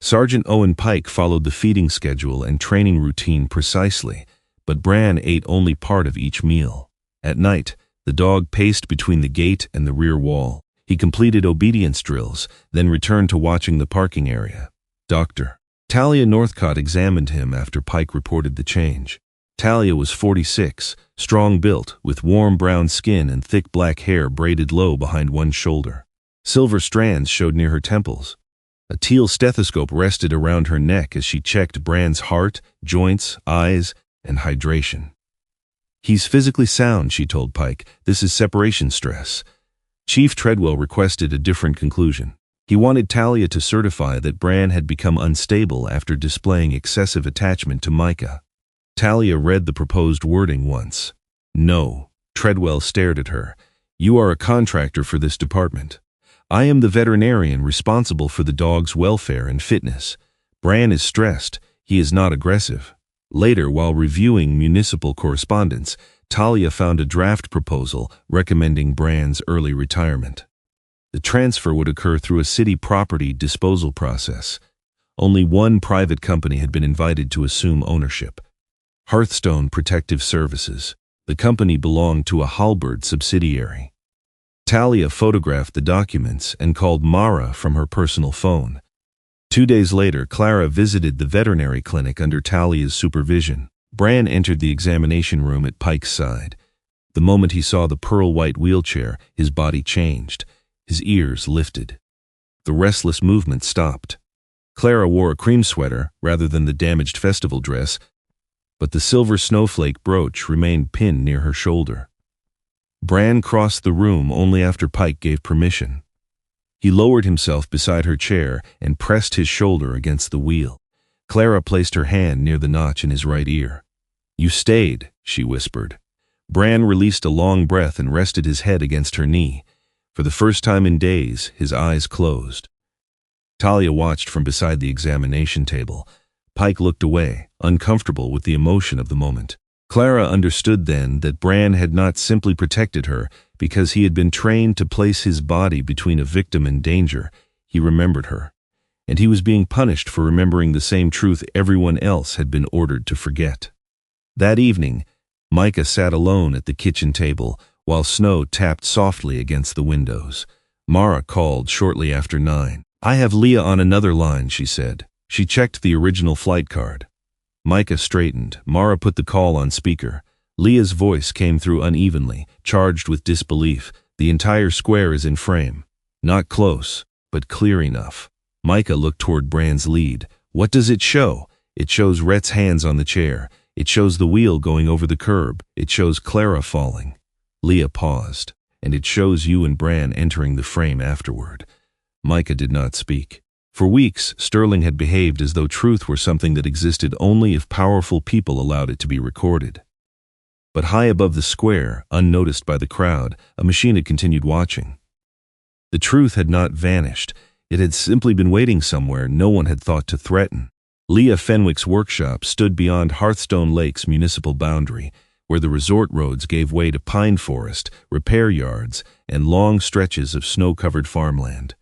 Sergeant Owen Pike followed the feeding schedule and training routine precisely, but Bran ate only part of each meal. At night, the dog paced between the gate and the rear wall. He completed obedience drills, then returned to watching the parking area. Dr. Talia Northcott examined him after Pike reported the change. Talia was 46, strong-built, with warm brown skin and thick black hair braided low behind one shoulder. Silver strands showed near her temples. A teal stethoscope rested around her neck as she checked Bran's heart, joints, eyes, and hydration. "He's physically sound," she told Pike. "This is separation stress." Chief Treadwell requested a different conclusion. He wanted Talia to certify that Bran had become unstable after displaying excessive attachment to Micah. Talia read the proposed wording once. "No." Treadwell stared at her. "You are a contractor for this department. I am the veterinarian responsible for the dog's welfare and fitness. Bran is stressed. He is not aggressive." Later, while reviewing municipal correspondence, Talia found a draft proposal recommending Bran's early retirement. The transfer would occur through a city property disposal process. Only one private company had been invited to assume ownership: Hearthstone Protective Services. The company belonged to a Halberd subsidiary. Talia photographed the documents and called Mara from her personal phone. 2 days later, Clara visited the veterinary clinic under Talia's supervision. Bran entered the examination room at Pike's side. The moment he saw the pearl-white wheelchair, his body changed. His ears lifted. The restless movement stopped. Clara wore a cream sweater rather than the damaged festival dress, but the silver snowflake brooch remained pinned near her shoulder. Bran crossed the room only after Pike gave permission. He lowered himself beside her chair and pressed his shoulder against the wheel. Clara placed her hand near the notch in his right ear. "You stayed," she whispered. Bran released a long breath and rested his head against her knee. For the first time in days, his eyes closed. Talia watched from beside the examination table. Pike looked away, uncomfortable with the emotion of the moment. Clara understood then that Bran had not simply protected her because he had been trained to place his body between a victim and danger. He remembered her, and he was being punished for remembering the same truth everyone else had been ordered to forget. That evening, Micah sat alone at the kitchen table while snow tapped softly against the windows. Mara called shortly after 9. "I have Leah on another line," she said. She checked the original flight card. Micah straightened. Mara put the call on speaker. Leah's voice came through unevenly, charged with disbelief. "The entire square is in frame. Not close, but clear enough." Micah looked toward Bran's lead. "What does it show?" "It shows Rhett's hands on the chair. It shows the wheel going over the curb. It shows Clara falling." Leah paused. "And it shows you and Bran entering the frame afterward." Micah did not speak. For weeks, Sterling had behaved as though truth were something that existed only if powerful people allowed it to be recorded. But high above the square, unnoticed by the crowd, a machine had continued watching. The truth had not vanished. It had simply been waiting somewhere no one had thought to threaten. Leah Fenwick's workshop stood beyond Hearthstone Lake's municipal boundary, where the resort roads gave way to pine forest, repair yards, and long stretches of snow-covered farmland.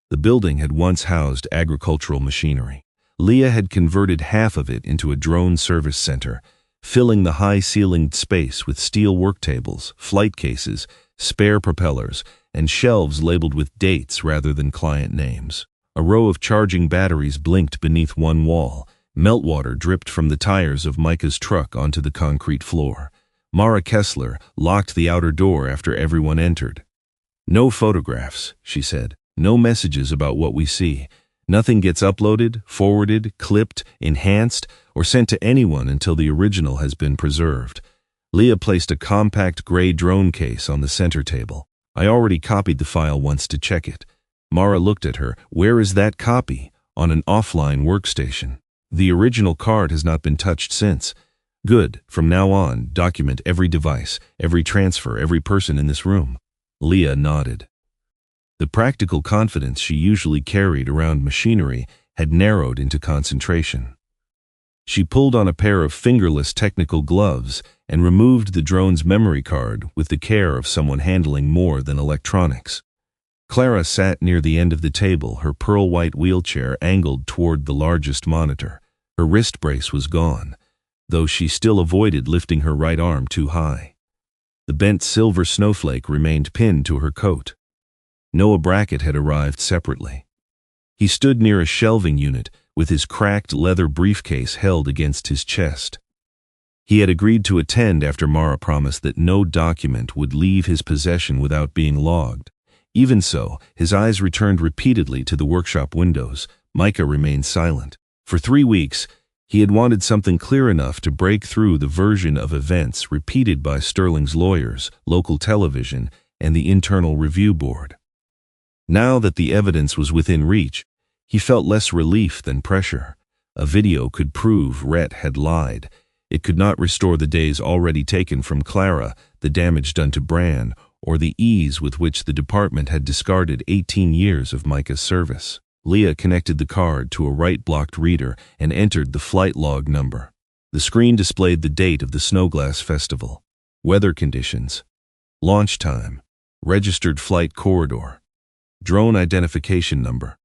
The building had once housed agricultural machinery. Leah had converted half of it into a drone service center, filling the high-ceilinged space with steel work tables, flight cases, spare propellers, and shelves labeled with dates rather than client names. A row of charging batteries blinked beneath one wall. Meltwater dripped from the tires of Micah's truck onto the concrete floor. Mara Kessler locked the outer door after everyone entered. "No photographs," she said. "No messages about what we see. Nothing gets uploaded, forwarded, clipped, enhanced, or sent to anyone until the original has been preserved." Leah placed a compact gray drone case on the center table. "I already copied the file once to check it." Mara looked at her. "Where is that copy?" "On an offline workstation. The original card has not been touched since." "Good. From now on, document every device, every transfer, every person in this room." Leah nodded. The practical confidence she usually carried around machinery had narrowed into concentration. She pulled on a pair of fingerless technical gloves and removed the drone's memory card with the care of someone handling more than electronics. Clara sat near the end of the table, her pearl-white wheelchair angled toward the largest monitor. Her wrist brace was gone, though she still avoided lifting her right arm too high. The bent silver snowflake remained pinned to her coat. Noah Brackett had arrived separately. He stood near a shelving unit with his cracked leather briefcase held against his chest. He had agreed to attend after Mara promised that no document would leave his possession without being logged. Even so, his eyes returned repeatedly to the workshop windows. Micah remained silent. For 3 weeks, he had wanted something clear enough to break through the version of events repeated by Sterling's lawyers, local television, and the internal review board. Now that the evidence was within reach, he felt less relief than pressure. A video could prove Rhett had lied. It could not restore the days already taken from Clara, the damage done to Bran, or the ease with which the department had discarded 18 years of Micah's service. Leah connected the card to a right-blocked reader and entered the flight log number. The screen displayed the date of the Snowglass Festival, weather conditions, launch time, registered flight corridor, drone identification number,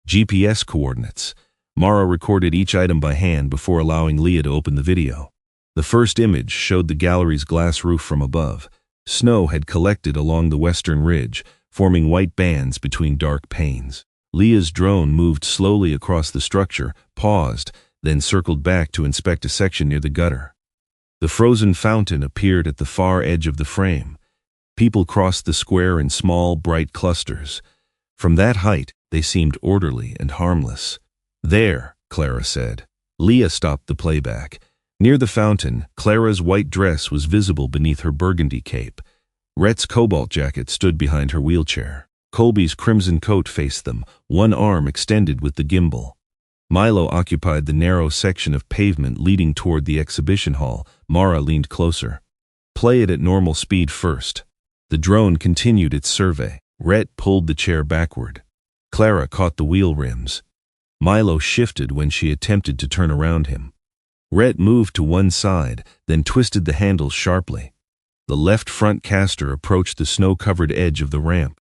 GPS coordinates. Mara recorded each item by hand before allowing Leah to open the video. The first image showed the gallery's glass roof from above. Snow had collected along the western ridge, forming white bands between dark panes. Leah's drone moved slowly across the structure, paused, then circled back to inspect a section near the gutter. The frozen fountain appeared at the far edge of the frame. People crossed the square in small, bright clusters. From that height, they seemed orderly and harmless. "There," Clara said. Leah stopped the playback. Near the fountain, Clara's white dress was visible beneath her burgundy cape. Rhett's cobalt jacket stood behind her wheelchair. Colby's crimson coat faced them, one arm extended with the gimbal. Milo occupied the narrow section of pavement leading toward the exhibition hall. Mara leaned closer. "Play it at normal speed first." The drone continued its survey. Rhett pulled the chair backward. Clara caught the wheel rims. Milo shifted when she attempted to turn around him. Rhett moved to one side, then twisted the handles sharply. The left front caster approached the snow-covered edge of the ramp.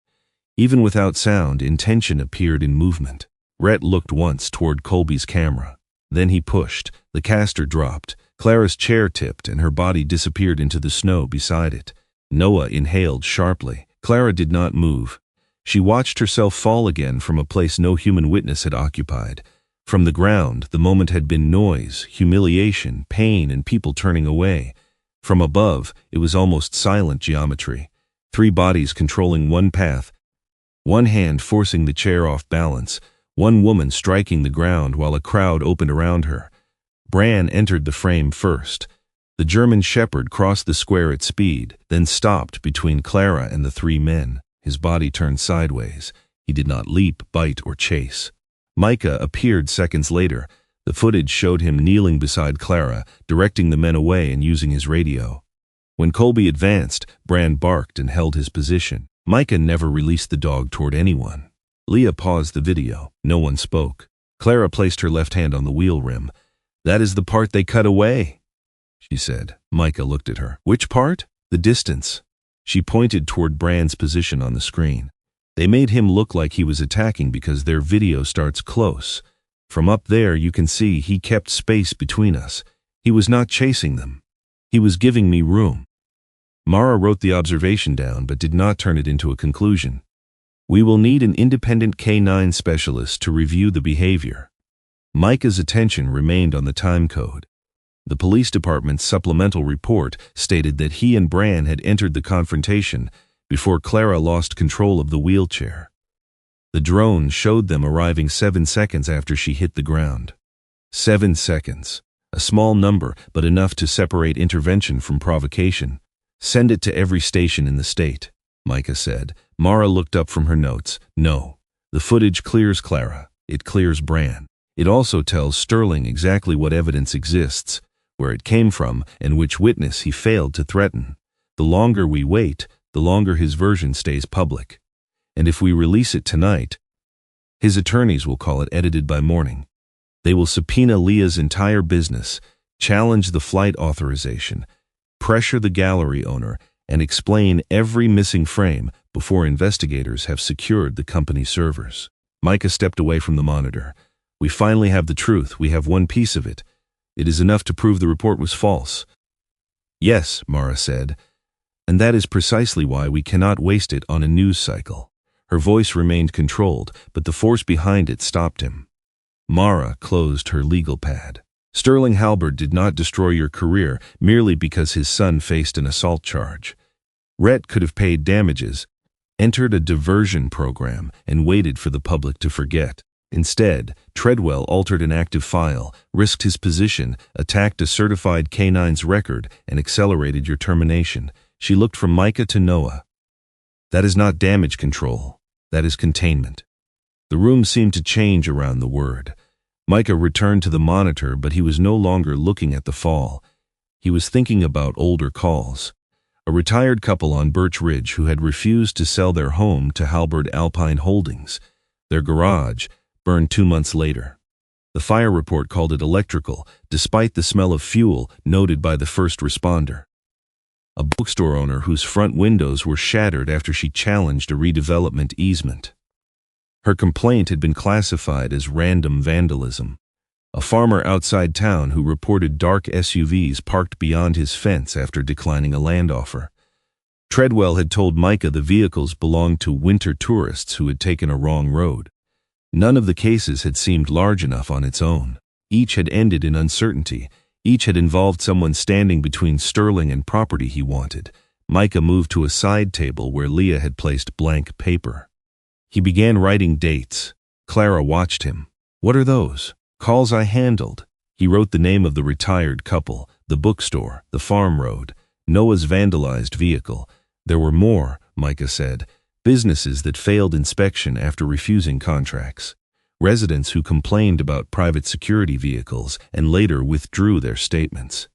Even without sound, intention appeared in movement. Rhett looked once toward Colby's camera. Then he pushed. The caster dropped. Clara's chair tipped and her body disappeared into the snow beside it. Noah inhaled sharply. Clara did not move. She watched herself fall again from a place no human witness had occupied. From the ground, the moment had been noise, humiliation, pain, and people turning away. From above, it was almost silent geometry. 3 bodies controlling one path, one hand forcing the chair off balance, one woman striking the ground while a crowd opened around her. Bran entered the frame first. The German shepherd crossed the square at speed, then stopped between Clara and the 3 men. His body turned sideways. He did not leap, bite, or chase. Micah appeared seconds later. The footage showed him kneeling beside Clara, directing the men away and using his radio. When Colby advanced, Bran barked and held his position. Micah never released the dog toward anyone. Leah paused the video. No one spoke. Clara placed her left hand on the wheel rim. "That is the part they cut away," she said. Micah looked at her. "Which part?" "The distance." She pointed toward Bran's position on the screen. "They made him look like he was attacking because their video starts close. From up there you can see he kept space between us. He was not chasing them. He was giving me room." Mara wrote the observation down but did not turn it into a conclusion. "We will need an independent K9 specialist to review the behavior." Micah's attention remained on the time code. The police department's supplemental report stated that he and Bran had entered the confrontation before Clara lost control of the wheelchair. The drone showed them arriving 7 seconds after she hit the ground. 7 seconds. A small number, but enough to separate intervention from provocation. "Send it to every station in the state," Micah said. Mara looked up from her notes. "No. The footage clears Clara. It clears Bran. It also tells Sterling exactly what evidence exists, where it came from, and which witness he failed to threaten. The longer we wait, the longer his version stays public. And if we release it tonight, his attorneys will call it edited by morning. They will subpoena Leah's entire business, challenge the flight authorization, pressure the gallery owner, and explain every missing frame before investigators have secured the company servers. Micah stepped away from the monitor. We finally have the truth. We have one piece of it. It is enough to prove the report was false. Yes, Mara said, and that is precisely why we cannot waste it on a news cycle. Her voice remained controlled, but the force behind it stopped him. Mara closed her legal pad. Sterling Halberd did not destroy your career merely because his son faced an assault charge. Rhett could have paid damages, entered a diversion program, and waited for the public to forget. Instead, Treadwell altered an active file, risked his position, attacked a certified K-9's record, and accelerated your termination. She looked from Micah to Noah. That is not damage control. That is containment. The room seemed to change around the word. Micah returned to the monitor, but he was no longer looking at the fall. He was thinking about older calls. A retired couple on Birch Ridge who had refused to sell their home to Halberd Alpine Holdings. Their garage burned 2 months later. The fire report called it electrical, despite the smell of fuel noted by the first responder. A bookstore owner whose front windows were shattered after she challenged a redevelopment easement. Her complaint had been classified as random vandalism. A farmer outside town who reported dark SUVs parked beyond his fence after declining a land offer. Treadwell had told Micah the vehicles belonged to winter tourists who had taken a wrong road. None of the cases had seemed large enough on its own. Each had ended in uncertainty. Each had involved someone standing between Sterling and property he wanted. Micah moved to a side table where Leah had placed blank paper. He began writing dates. Clara watched him. What are those? Calls I handled. He wrote the name of the retired couple, the bookstore, the farm road, Noah's vandalized vehicle. There were more, Micah said. Businesses that failed inspection after refusing contracts. Residents who complained about private security vehicles and later withdrew their statements.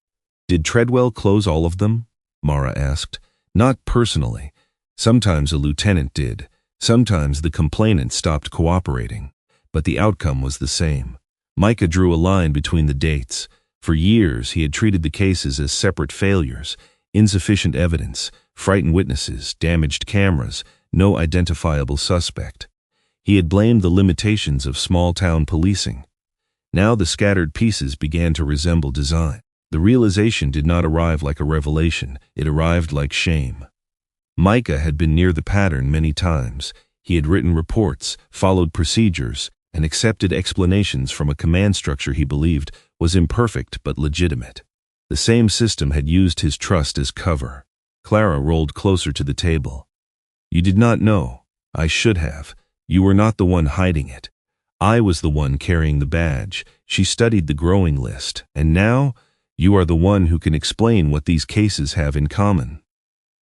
Did Treadwell close all of them? Mara asked. Not personally. Sometimes a lieutenant did. Sometimes the complainant stopped cooperating. But the outcome was the same. Micah drew a line between the dates. For years, he had treated the cases as separate failures. Insufficient evidence, frightened witnesses, damaged cameras, no identifiable suspect. He had blamed the limitations of small-town policing. Now the scattered pieces began to resemble design. The realization did not arrive like a revelation. It arrived like shame. Micah had been near the pattern many times. He had written reports, followed procedures, and accepted explanations from a command structure he believed was imperfect but legitimate. The same system had used his trust as cover. Clara rolled closer to the table. You did not know. I should have. You were not the one hiding it. I was the one carrying the badge. She studied the growing list. And now, you are the one who can explain what these cases have in common.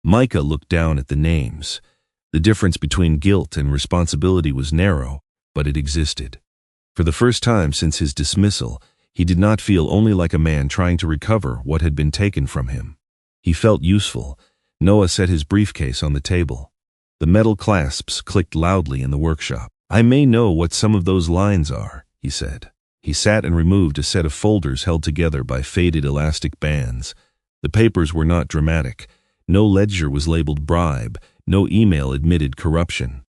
Micah looked down at the names. The difference between guilt and responsibility was narrow, but it existed. For the first time since his dismissal, he did not feel only like a man trying to recover what had been taken from him. He felt useful. Noah set his briefcase on the table. The metal clasps clicked loudly in the workshop. I may know what some of those lines are, he said. He sat and removed a set of folders held together by faded elastic bands. The papers were not dramatic. No ledger was labeled bribe. No email admitted corruption.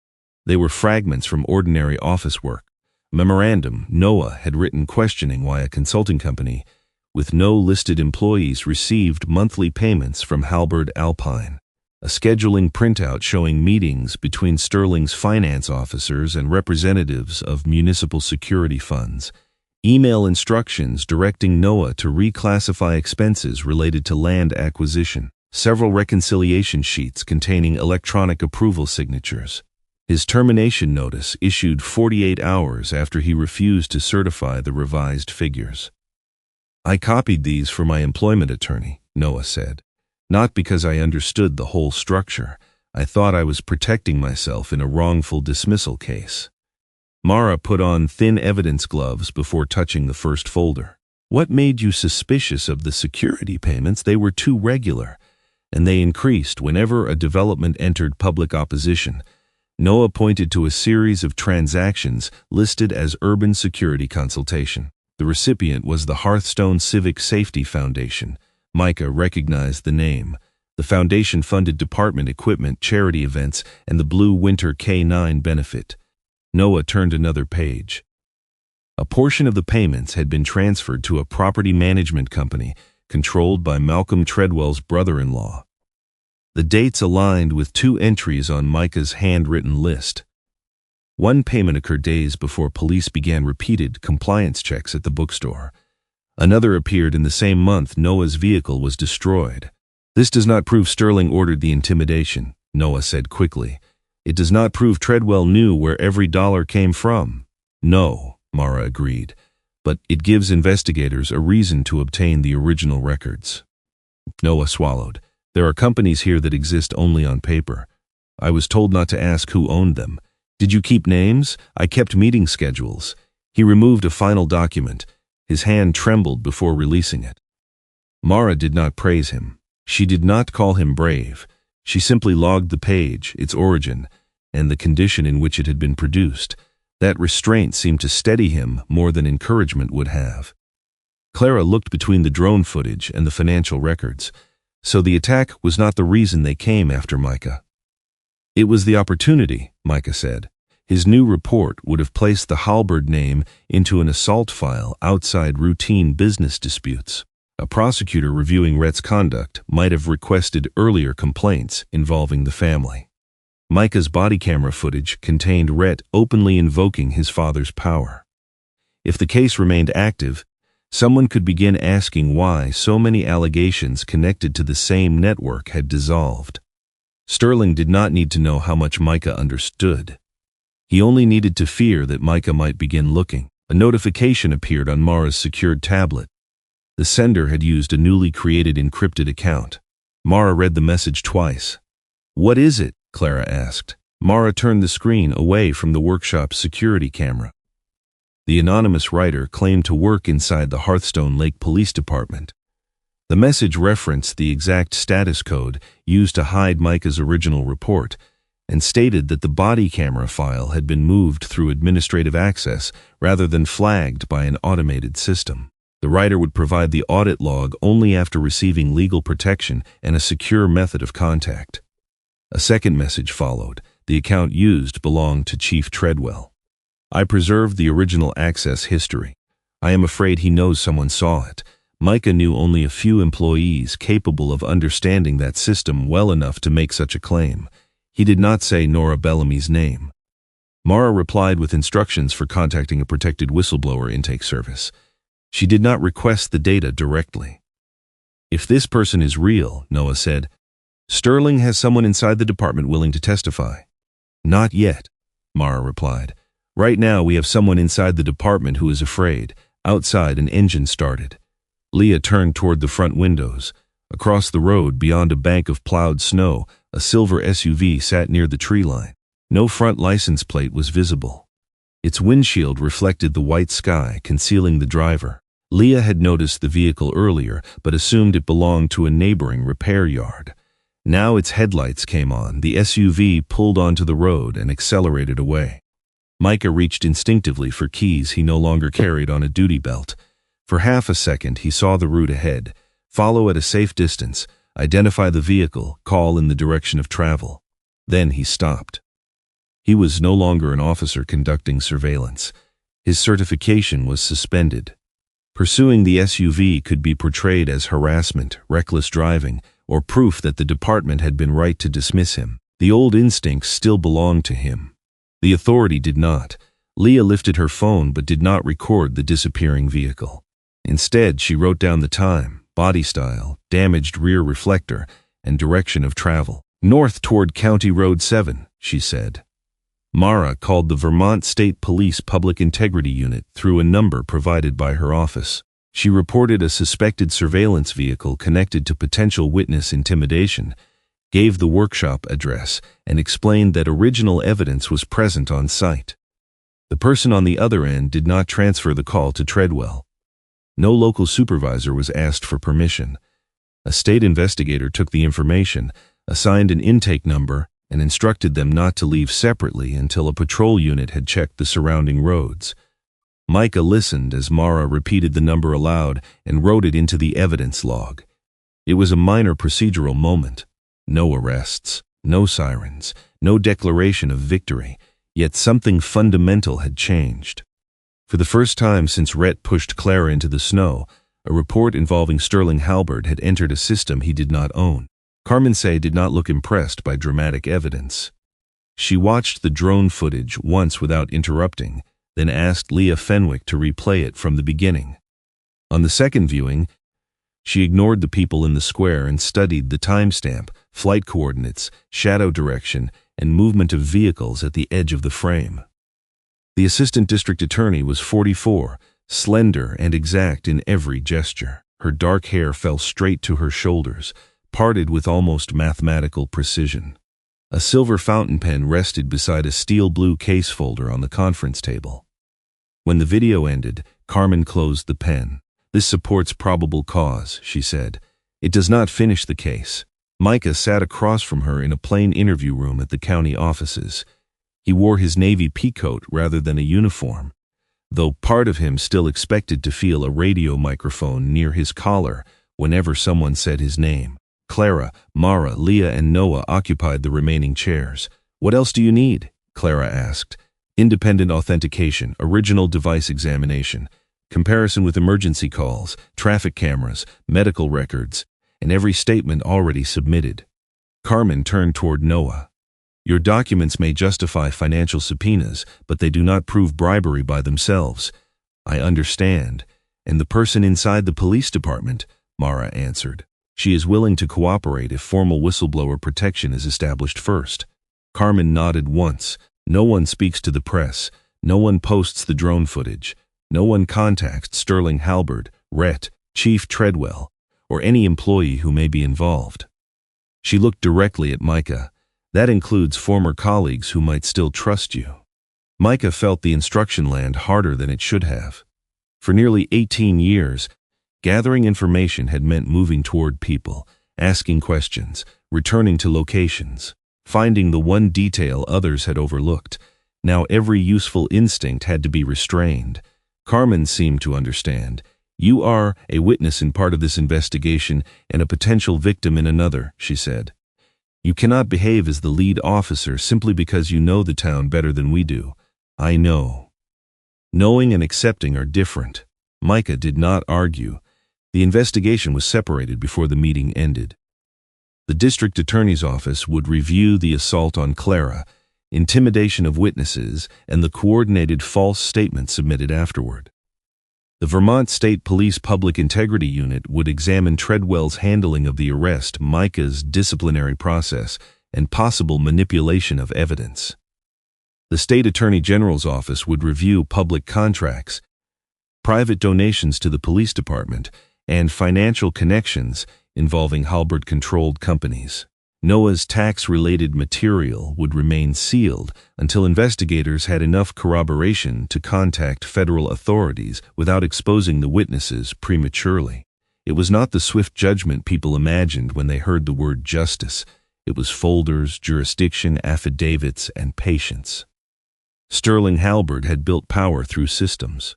They were fragments from ordinary office work. Memorandum Noah had written questioning why a consulting company with no listed employees received monthly payments from Halberd Alpine. A scheduling printout showing meetings between Sterling's finance officers and representatives of municipal security funds. Email instructions directing Noah to reclassify expenses related to land acquisition. Several reconciliation sheets containing electronic approval signatures. His termination notice issued 48 hours after he refused to certify the revised figures. I copied these for my employment attorney, Noah said. Not because I understood the whole structure. I thought I was protecting myself in a wrongful dismissal case. Mara put on thin evidence gloves before touching the first folder. What made you suspicious of the security payments? They were too regular, and they increased whenever a development entered public opposition. Noah pointed to a series of transactions listed as urban security consultation. The recipient was the Hearthstone Civic Safety Foundation, Micah recognized the name. The foundation funded department equipment, charity events, and the Blue Winter K-9 benefit. Noah turned another page. A portion of the payments had been transferred to a property management company controlled by Malcolm Treadwell's brother-in-law. The dates aligned with two entries on Micah's handwritten list. One payment occurred days before police began repeated compliance checks at the bookstore. Another appeared in the same month Noah's vehicle was destroyed. "This does not prove Sterling ordered the intimidation," Noah said quickly. "It does not prove Treadwell knew where every dollar came from." "No," Mara agreed, "but it gives investigators a reason to obtain the original records." Noah swallowed. "There are companies here that exist only on paper. I was told not to ask who owned them. Did you keep names? I kept meeting schedules." He removed a final document. His hand trembled before releasing it. Mara did not praise him. She did not call him brave. She simply logged the page, its origin, and the condition in which it had been produced. That restraint seemed to steady him more than encouragement would have. Clara looked between the drone footage and the financial records. So the attack was not the reason they came after Micah. "It was the opportunity," Micah said. His new report would have placed the Halberd name into an assault file outside routine business disputes. A prosecutor reviewing Rhett's conduct might have requested earlier complaints involving the family. Micah's body camera footage contained Rhett openly invoking his father's power. If the case remained active, someone could begin asking why so many allegations connected to the same network had dissolved. Sterling did not need to know how much Micah understood. He only needed to fear that Micah might begin looking. A notification appeared on Mara's secured tablet. The sender had used a newly created encrypted account. Mara read the message twice. "What is it?" Clara asked. Mara turned the screen away from the workshop's security camera. The anonymous writer claimed to work inside the Hearthstone Lake Police Department. The message referenced the exact status code used to hide Micah's original report and stated that the body camera file had been moved through administrative access rather than flagged by an automated system. The writer would provide the audit log only after receiving legal protection and a secure method of contact. A second message followed. The account used belonged to Chief Treadwell. "I preserved the original access history. I am afraid he knows someone saw it." Micah knew only a few employees capable of understanding that system well enough to make such a claim. He did not say Nora Bellamy's name. Mara replied with instructions for contacting a protected whistleblower intake service. She did not request the data directly. "If this person is real," Noah said, "Sterling has someone inside the department willing to testify." "Not yet," Mara replied. "Right now we have someone inside the department who is afraid." Outside, an engine started. Leah turned toward the front windows. Across the road, beyond a bank of plowed snow, a silver SUV sat near the tree line. No front license plate was visible. Its windshield reflected the white sky, concealing the driver. Leah had noticed the vehicle earlier, but assumed it belonged to a neighboring repair yard. Now its headlights came on. The SUV pulled onto the road and accelerated away. Micah reached instinctively for keys he no longer carried on a duty belt. For half a second, he saw the route ahead. Follow at a safe distance, identify the vehicle, call in the direction of travel. Then he stopped. He was no longer an officer conducting surveillance. His certification was suspended. Pursuing the SUV could be portrayed as harassment, reckless driving, or proof that the department had been right to dismiss him. The old instincts still belonged to him. The authority did not. Leah lifted her phone but did not record the disappearing vehicle. Instead, she wrote down the time, body style, damaged rear reflector, and direction of travel. "North toward County Road 7, she said. Mara called the Vermont State Police Public Integrity Unit through a number provided by her office. She reported a suspected surveillance vehicle connected to potential witness intimidation, gave the workshop address, and explained that original evidence was present on site. The person on the other end did not transfer the call to Treadwell. No local supervisor was asked for permission. A state investigator took the information, assigned an intake number, and instructed them not to leave separately until a patrol unit had checked the surrounding roads. Micah listened as Mara repeated the number aloud and wrote it into the evidence log. It was a minor procedural moment. No arrests, no sirens, no declaration of victory, yet something fundamental had changed. For the first time since Rhett pushed Clara into the snow, a report involving Sterling Halbert had entered a system he did not own. Carmen did not look impressed by dramatic evidence. She watched the drone footage once without interrupting, then asked Leah Fenwick to replay it from the beginning. On the second viewing, she ignored the people in the square and studied the timestamp, flight coordinates, shadow direction, and movement of vehicles at the edge of the frame. The assistant district attorney was 44, slender and exact in every gesture. Her dark hair fell straight to her shoulders, parted with almost mathematical precision. A silver fountain pen rested beside a steel blue case folder on the conference table. When the video ended, Carmen closed the pen. "This supports probable cause," she said. "It does not finish the case." Micah sat across from her in a plain interview room at the county offices. He wore his navy peacoat rather than a uniform, though part of him still expected to feel a radio microphone near his collar whenever someone said his name. Clara, Mara, Leah, and Noah occupied the remaining chairs. "What else do you need?" Clara asked. "Independent authentication, original device examination, comparison with emergency calls, traffic cameras, medical records, and every statement already submitted." Carmen turned toward Noah. "Your documents may justify financial subpoenas, but they do not prove bribery by themselves." "I understand. And the person inside the police department," Mara answered. "She is willing to cooperate if formal whistleblower protection is established first." Carmen nodded once. "No one speaks to the press. No one posts the drone footage. No one contacts Sterling Halbert, Rhett, Chief Treadwell, or any employee who may be involved." She looked directly at Micah. "That includes former colleagues who might still trust you." Micah felt the instruction land harder than it should have. For nearly 18 years, gathering information had meant moving toward people, asking questions, returning to locations, finding the one detail others had overlooked. Now every useful instinct had to be restrained. Carmen seemed to understand. "You are a witness in part of this investigation and a potential victim in another," she said. "You cannot behave as the lead officer simply because you know the town better than we do." "I know." Knowing and accepting are different. Micah did not argue. The investigation was separated before the meeting ended. The district attorney's office would review the assault on Clara, intimidation of witnesses, and the coordinated false statements submitted afterward. The Vermont State Police Public Integrity Unit would examine Treadwell's handling of the arrest, Micah's disciplinary process, and possible manipulation of evidence. The State Attorney General's office would review public contracts, private donations to the police department, and financial connections involving Halbert-controlled companies. Noah's tax-related material would remain sealed until investigators had enough corroboration to contact federal authorities without exposing the witnesses prematurely. It was not the swift judgment people imagined when they heard the word justice. It was folders, jurisdiction, affidavits, and patience. Sterling Halbert had built power through systems.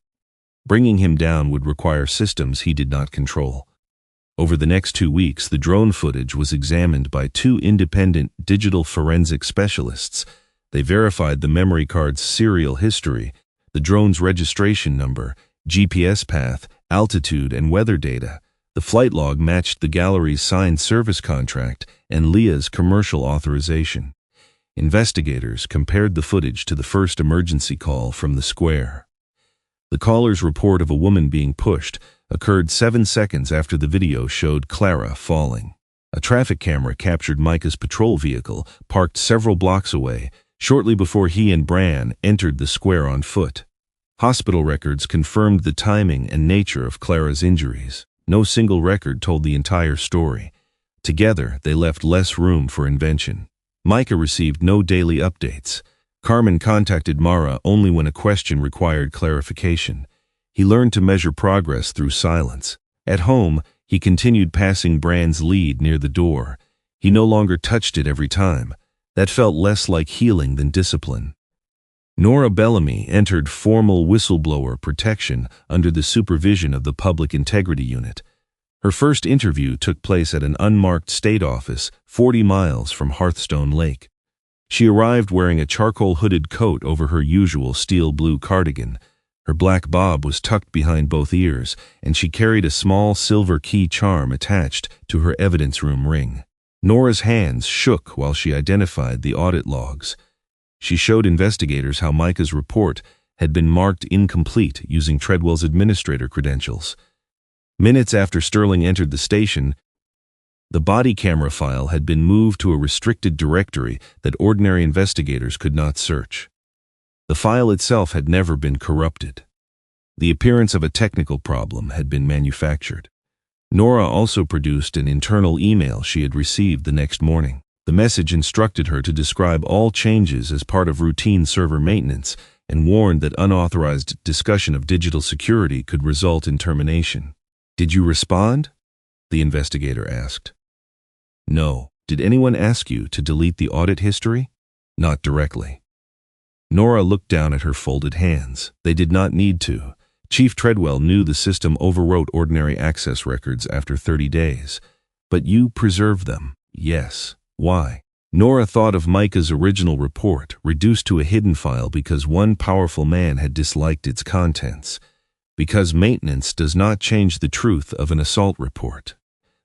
Bringing him down would require systems he did not control. Over the next 2 weeks, the drone footage was examined by 2 independent digital forensic specialists. They verified the memory card's serial history, the drone's registration number, GPS path, altitude, and weather data. The flight log matched the gallery's signed service contract and Leah's commercial authorization. Investigators compared the footage to the first emergency call from the square. The caller's report of a woman being pushed occurred 7 seconds after the video showed Clara falling. A traffic camera captured Micah's patrol vehicle, parked several blocks away, shortly before he and Bran entered the square on foot. Hospital records confirmed the timing and nature of Clara's injuries. No single record told the entire story. Together, they left less room for invention. Micah received no daily updates. Carmen contacted Mara only when a question required clarification. He learned to measure progress through silence. At home, he continued passing Bran's lead near the door. He no longer touched it every time. That felt less like healing than discipline. Nora Bellamy entered formal whistleblower protection under the supervision of the Public Integrity Unit. Her first interview took place at an unmarked state office 40 miles from Hearthstone Lake. She arrived wearing a charcoal-hooded coat over her usual steel blue cardigan. Her black bob was tucked behind both ears, and she carried a small silver key charm attached to her evidence room ring. Nora's hands shook while she identified the audit logs. She showed investigators how Micah's report had been marked incomplete using Treadwell's administrator credentials. Minutes after Sterling entered the station, the body camera file had been moved to a restricted directory that ordinary investigators could not search. The file itself had never been corrupted. The appearance of a technical problem had been manufactured. Nora also produced an internal email she had received the next morning. The message instructed her to describe all changes as part of routine server maintenance and warned that unauthorized discussion of digital security could result in termination. "Did you respond?" the investigator asked. "No. Did anyone ask you to delete the audit history?" "Not directly." Nora looked down at her folded hands. They did not need to. Chief Treadwell knew the system overwrote ordinary access records after 30 days. "But you preserved them." "Yes." "Why?" Nora thought of Micah's original report, reduced to a hidden file because one powerful man had disliked its contents. "Because maintenance does not change the truth of an assault report."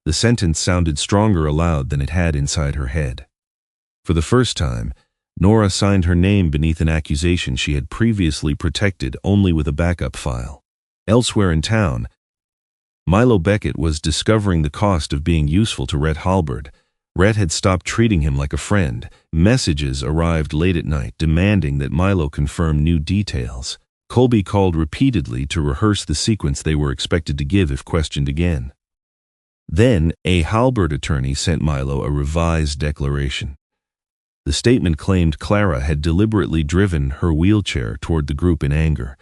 The sentence sounded stronger aloud than it had inside her head. For the first time, Nora signed her name beneath an accusation she had previously protected only with a backup file. Elsewhere in town, Milo Beckett was discovering the cost of being useful to Rhett Halberd. Rhett had stopped treating him like a friend. Messages arrived late at night demanding that Milo confirm new details. Colby called repeatedly to rehearse the sequence they were expected to give if questioned again. Then, a Halberd attorney sent Milo a revised declaration. The statement claimed Clara had deliberately driven her wheelchair toward the group in anger.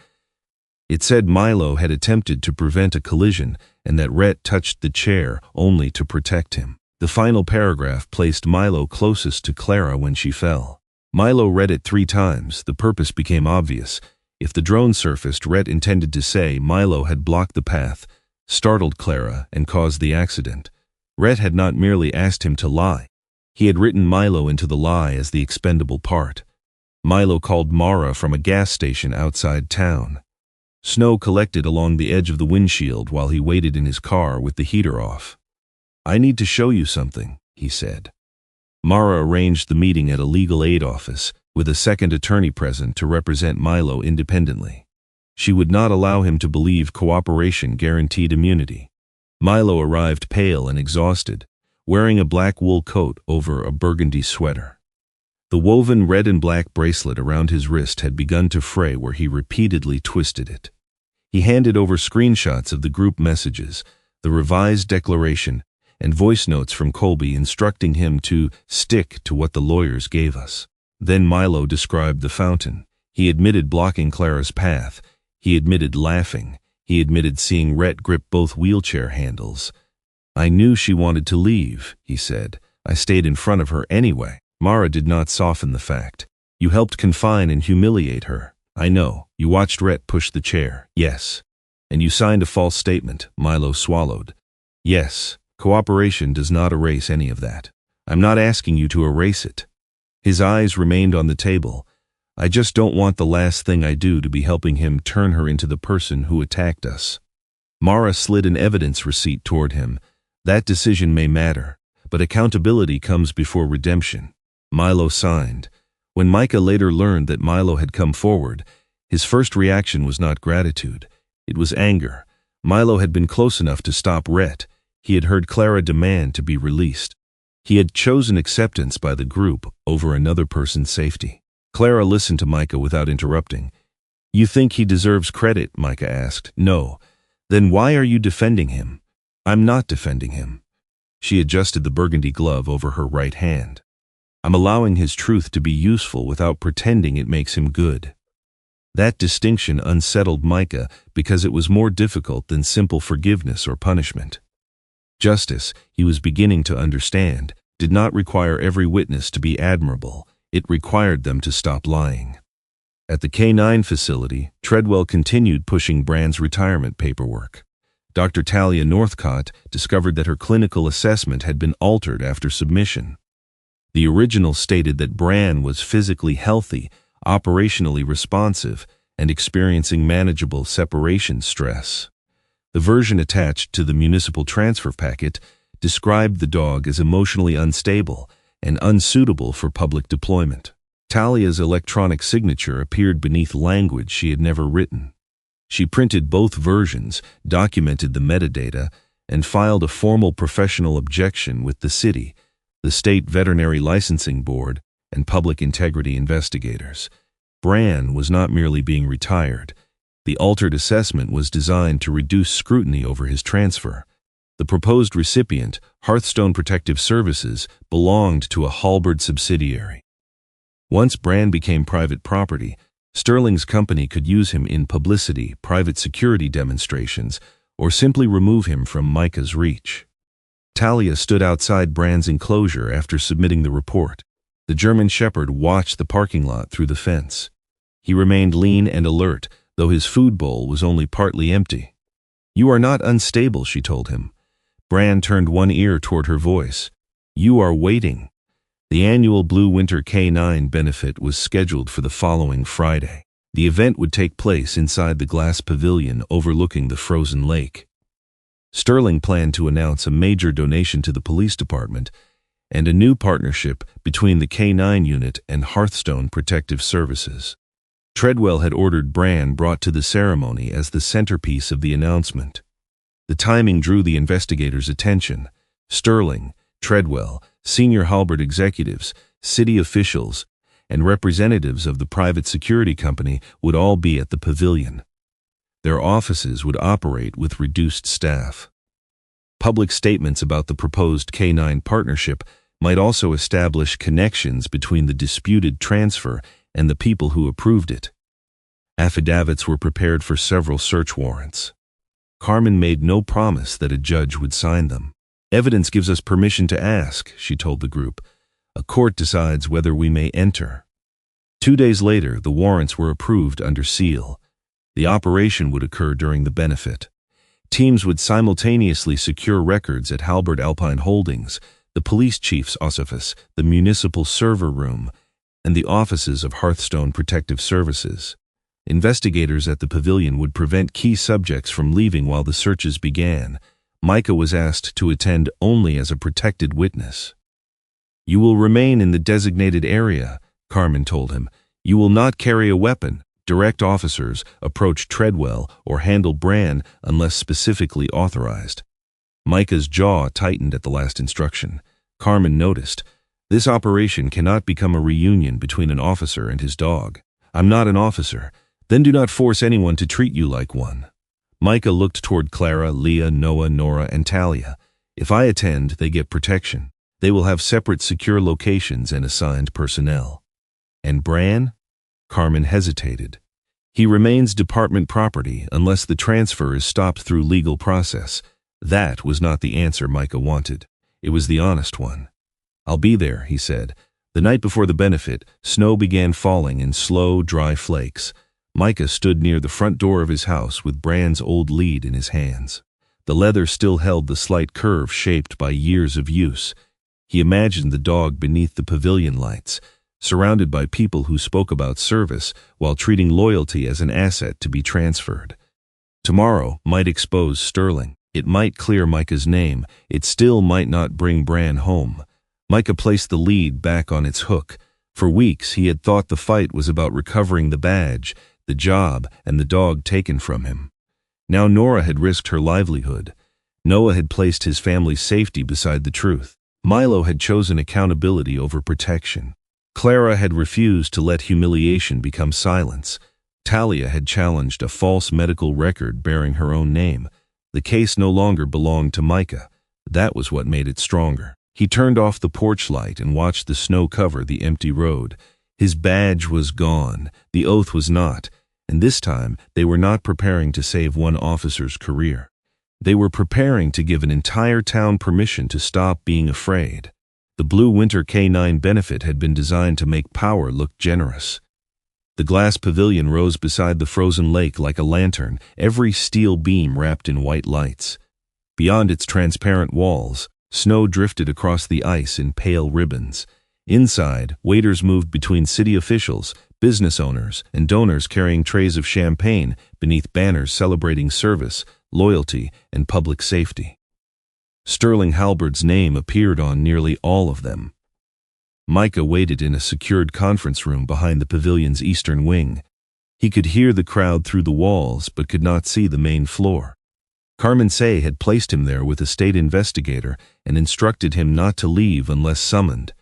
It said Milo had attempted to prevent a collision and that Rhett touched the chair only to protect him. The final paragraph placed Milo closest to Clara when she fell. Milo read it 3 times. The purpose became obvious. If the drone surfaced, Rhett intended to say Milo had blocked the path, startled Clara, and caused the accident. Rhett had not merely asked him to lie. He had written Milo into the lie as the expendable part. Milo called Mara from a gas station outside town. Snow collected along the edge of the windshield while he waited in his car with the heater off. "I need to show you something," he said. Mara arranged the meeting at a legal aid office, with a second attorney present to represent Milo independently. She would not allow him to believe cooperation guaranteed immunity. Milo arrived pale and exhausted, wearing a black wool coat over a burgundy sweater. The woven red and black bracelet around his wrist had begun to fray where he repeatedly twisted it. He handed over screenshots of the group messages, the revised declaration, and voice notes from Colby instructing him to stick to what the lawyers gave us. Then Milo described the fountain. He admitted blocking Clara's path. He admitted laughing. He admitted seeing Rhett grip both wheelchair handles. "I knew she wanted to leave," he said. "I stayed in front of her anyway." Mara did not soften the fact. "You helped confine and humiliate her." "I know. You watched Rhett push the chair." "Yes." "And you signed a false statement." Milo swallowed. "Yes. Cooperation does not erase any of that. I'm not asking you to erase it." His eyes remained on the table. "I just don't want the last thing I do to be helping him turn her into the person who attacked us." Mara slid an evidence receipt toward him. "That decision may matter, but accountability comes before redemption." Milo signed. When Micah later learned that Milo had come forward, his first reaction was not gratitude. It was anger. Milo had been close enough to stop Rhett. He had heard Clara demand to be released. He had chosen acceptance by the group over another person's safety. Clara listened to Micah without interrupting. "You think he deserves credit?" Micah asked. "No." "Then why are you defending him?" "I'm not defending him." She adjusted the burgundy glove over her right hand. "I'm allowing his truth to be useful without pretending it makes him good." That distinction unsettled Micah because it was more difficult than simple forgiveness or punishment. Justice, he was beginning to understand, did not require every witness to be admirable. It required them to stop lying. At the K-9 facility, Treadwell continued pushing Brand's retirement paperwork. Dr. Talia Northcott discovered that her clinical assessment had been altered after submission. The original stated that Bran was physically healthy, operationally responsive, and experiencing manageable separation stress. The version attached to the municipal transfer packet described the dog as emotionally unstable and unsuitable for public deployment. Talia's electronic signature appeared beneath language she had never written. She printed both versions, documented the metadata, and filed a formal professional objection with the city, the state veterinary licensing board, and public integrity investigators. Bran was not merely being retired. The altered assessment was designed to reduce scrutiny over his transfer. The proposed recipient, Hearthstone Protective Services, belonged to a Halberd subsidiary. Once Bran became private property, Sterling's company could use him in publicity, private security demonstrations, or simply remove him from Micah's reach. Talia stood outside Bran's enclosure after submitting the report. The German Shepherd watched the parking lot through the fence. He remained lean and alert, though his food bowl was only partly empty. "You are not unstable," she told him. Bran turned one ear toward her voice. "You are waiting." The annual Blue Winter K9 benefit was scheduled for the following Friday. The event would take place inside the glass pavilion overlooking the frozen lake. Sterling planned to announce a major donation to the police department and a new partnership between the K9 unit and Hearthstone Protective Services. Treadwell had ordered Bran brought to the ceremony as the centerpiece of the announcement. The timing drew the investigators' attention. Sterling, Treadwell, senior Halberd executives, city officials, and representatives of the private security company would all be at the pavilion. Their offices would operate with reduced staff. Public statements about the proposed K9 partnership might also establish connections between the disputed transfer and the people who approved it. Affidavits were prepared for several search warrants. Carmen made no promise that a judge would sign them. "Evidence gives us permission to ask," she told the group. "A court decides whether we may enter." 2 days later, the warrants were approved under seal. The operation would occur during the benefit. Teams would simultaneously secure records at Halberd Alpine Holdings, the police chief's office, the municipal server room, and the offices of Hearthstone Protective Services. Investigators at the pavilion would prevent key subjects from leaving while the searches began. Micah was asked to attend only as a protected witness. "You will remain in the designated area," Carmen told him. "You will not carry a weapon, direct officers, approach Treadwell, or handle Bran unless specifically authorized." Micah's jaw tightened at the last instruction. Carmen noticed, "This operation cannot become a reunion between an officer and his dog. I'm not an officer. Then do not force anyone to treat you like one." Micah looked toward Clara, Leah, Noah, Nora, and Talia. "If I attend, they get protection. They will have separate secure locations and assigned personnel." "And Bran?" Carmen hesitated. "He remains department property unless the transfer is stopped through legal process." That was not the answer Micah wanted. It was the honest one. "I'll be there," he said. The night before the benefit, snow began falling in slow, dry flakes. Micah stood near the front door of his house with Bran's old lead in his hands. The leather still held the slight curve shaped by years of use. He imagined the dog beneath the pavilion lights, surrounded by people who spoke about service while treating loyalty as an asset to be transferred. Tomorrow might expose Sterling. It might clear Micah's name. It still might not bring Bran home. Micah placed the lead back on its hook. For weeks, he had thought the fight was about recovering the badge, the job, and the dog taken from him. Now Nora had risked her livelihood. Noah had placed his family's safety beside the truth. Milo had chosen accountability over protection. Clara had refused to let humiliation become silence. Talia had challenged a false medical record bearing her own name. The case no longer belonged to Micah. That was what made it stronger. He turned off the porch light and watched the snow cover the empty road. His badge was gone. The oath was not. And this time, they were not preparing to save one officer's career. They were preparing to give an entire town permission to stop being afraid. The Blue Winter K9 benefit had been designed to make power look generous. The glass pavilion rose beside the frozen lake like a lantern, every steel beam wrapped in white lights. Beyond its transparent walls, snow drifted across the ice in pale ribbons. Inside, waiters moved between city officials, business owners, and donors carrying trays of champagne beneath banners celebrating service, loyalty, and public safety. Sterling Halbert's name appeared on nearly all of them. Micah waited in a secured conference room behind the pavilion's eastern wing. He could hear the crowd through the walls but could not see the main floor. Carmen Say had placed him there with a state investigator and instructed him not to leave unless summoned.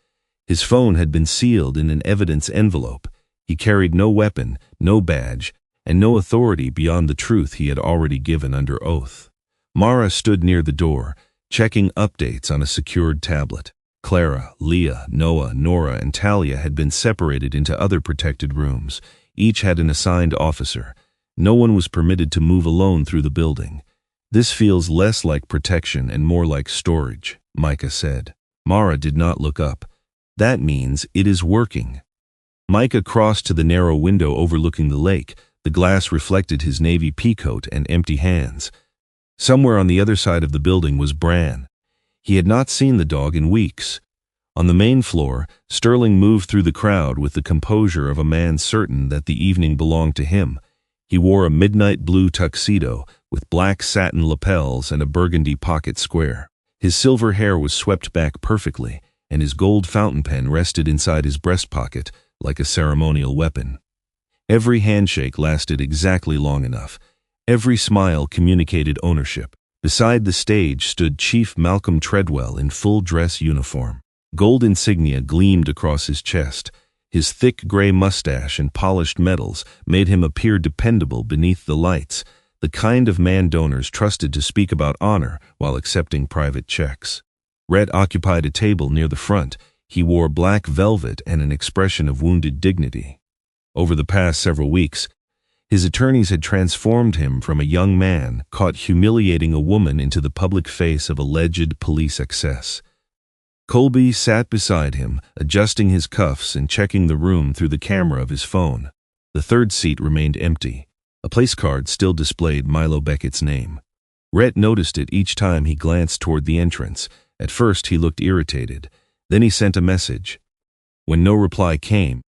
His phone had been sealed in an evidence envelope. He carried no weapon, no badge, and no authority beyond the truth he had already given under oath. Mara stood near the door, checking updates on a secured tablet. Clara, Leah, Noah, Nora, and Talia had been separated into other protected rooms. Each had an assigned officer. No one was permitted to move alone through the building. "This feels less like protection and more like storage," Micah said. Mara did not look up. "That means it is working." Micah crossed to the narrow window overlooking the lake. The glass reflected his navy peacoat and empty hands. Somewhere on the other side of the building was Bran. He had not seen the dog in weeks. On the main floor, Sterling moved through the crowd with the composure of a man certain that the evening belonged to him. He wore a midnight blue tuxedo with black satin lapels and a burgundy pocket square. His silver hair was swept back perfectly, and his gold fountain pen rested inside his breast pocket like a ceremonial weapon. Every handshake lasted exactly long enough. Every smile communicated ownership. Beside the stage stood Chief Malcolm Treadwell in full dress uniform. Gold insignia gleamed across his chest. His thick gray mustache and polished medals made him appear dependable beneath the lights, the kind of man donors trusted to speak about honor while accepting private checks. Rhett occupied a table near the front. He wore black velvet and an expression of wounded dignity. Over the past several weeks, his attorneys had transformed him from a young man caught humiliating a woman into the public face of alleged police excess. Colby sat beside him, adjusting his cuffs and checking the room through the camera of his phone. The third seat remained empty. A place card still displayed Milo Beckett's name. Rhett noticed it each time he glanced toward the entrance. At first he looked irritated. Then he sent a message. When no reply came,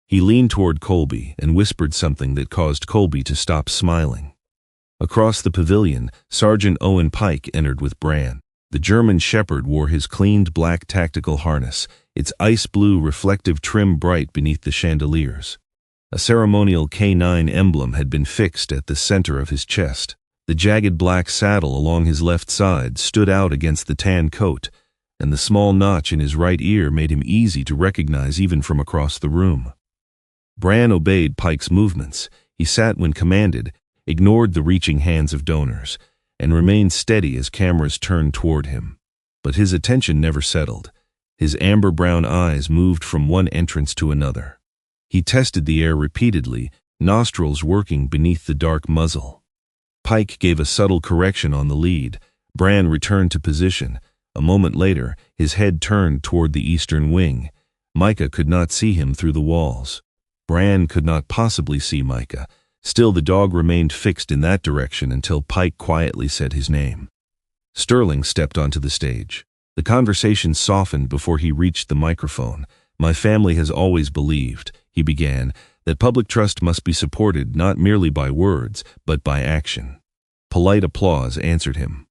he leaned toward Colby and whispered something that caused Colby to stop smiling. Across the pavilion, Sergeant Owen Pike entered with Bran. The German shepherd wore his cleaned black tactical harness, its ice blue reflective trim bright beneath the chandeliers. A ceremonial K9 emblem had been fixed at the center of his chest. The jagged black saddle along his left side stood out against the tan coat, and the small notch in his right ear made him easy to recognize even from across the room. Bran obeyed Pike's movements. He sat when commanded, ignored the reaching hands of donors, and remained steady as cameras turned toward him. But his attention never settled. His amber-brown eyes moved from one entrance to another. He tested the air repeatedly, nostrils working beneath the dark muzzle. Pike gave a subtle correction on the lead. Bran returned to position. A moment later, his head turned toward the eastern wing. Micah could not see him through the walls. Bran could not possibly see Micah. Still, the dog remained fixed in that direction until Pike quietly said his name. Sterling stepped onto the stage. The conversation softened before he reached the microphone. "My family has always believed," he began, "that public trust must be supported not merely by words, but by action." Polite applause answered him.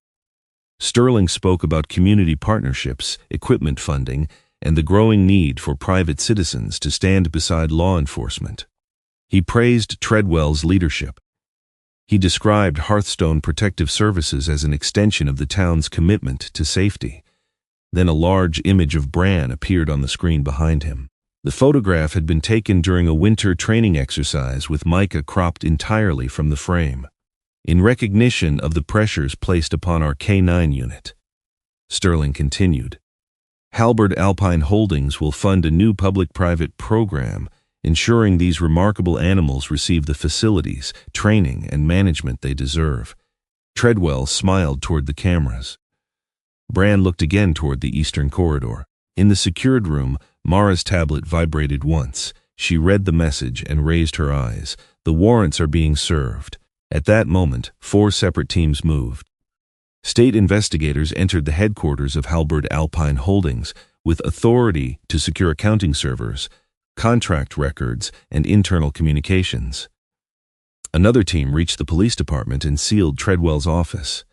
Sterling spoke about community partnerships, equipment funding, and the growing need for private citizens to stand beside law enforcement. He praised Treadwell's leadership. He described Hearthstone Protective Services as an extension of the town's commitment to safety. Then a large image of Bran appeared on the screen behind him. The photograph had been taken during a winter training exercise with Micah cropped entirely from the frame. "In recognition of the pressures placed upon our K9 unit," Sterling continued, "Halberd Alpine Holdings will fund a new public-private program ensuring these remarkable animals receive the facilities, training, and management they deserve." Treadwell smiled toward the cameras. Bran looked again toward the eastern corridor. In the secured room, Mara's tablet vibrated once. She read the message and raised her eyes. The warrants are being served. At that moment, 4 separate teams moved. State investigators entered the headquarters of Halberd Alpine Holdings with authority to secure accounting servers, contract records, and internal communications. Another team reached the police department and sealed Treadwell's office.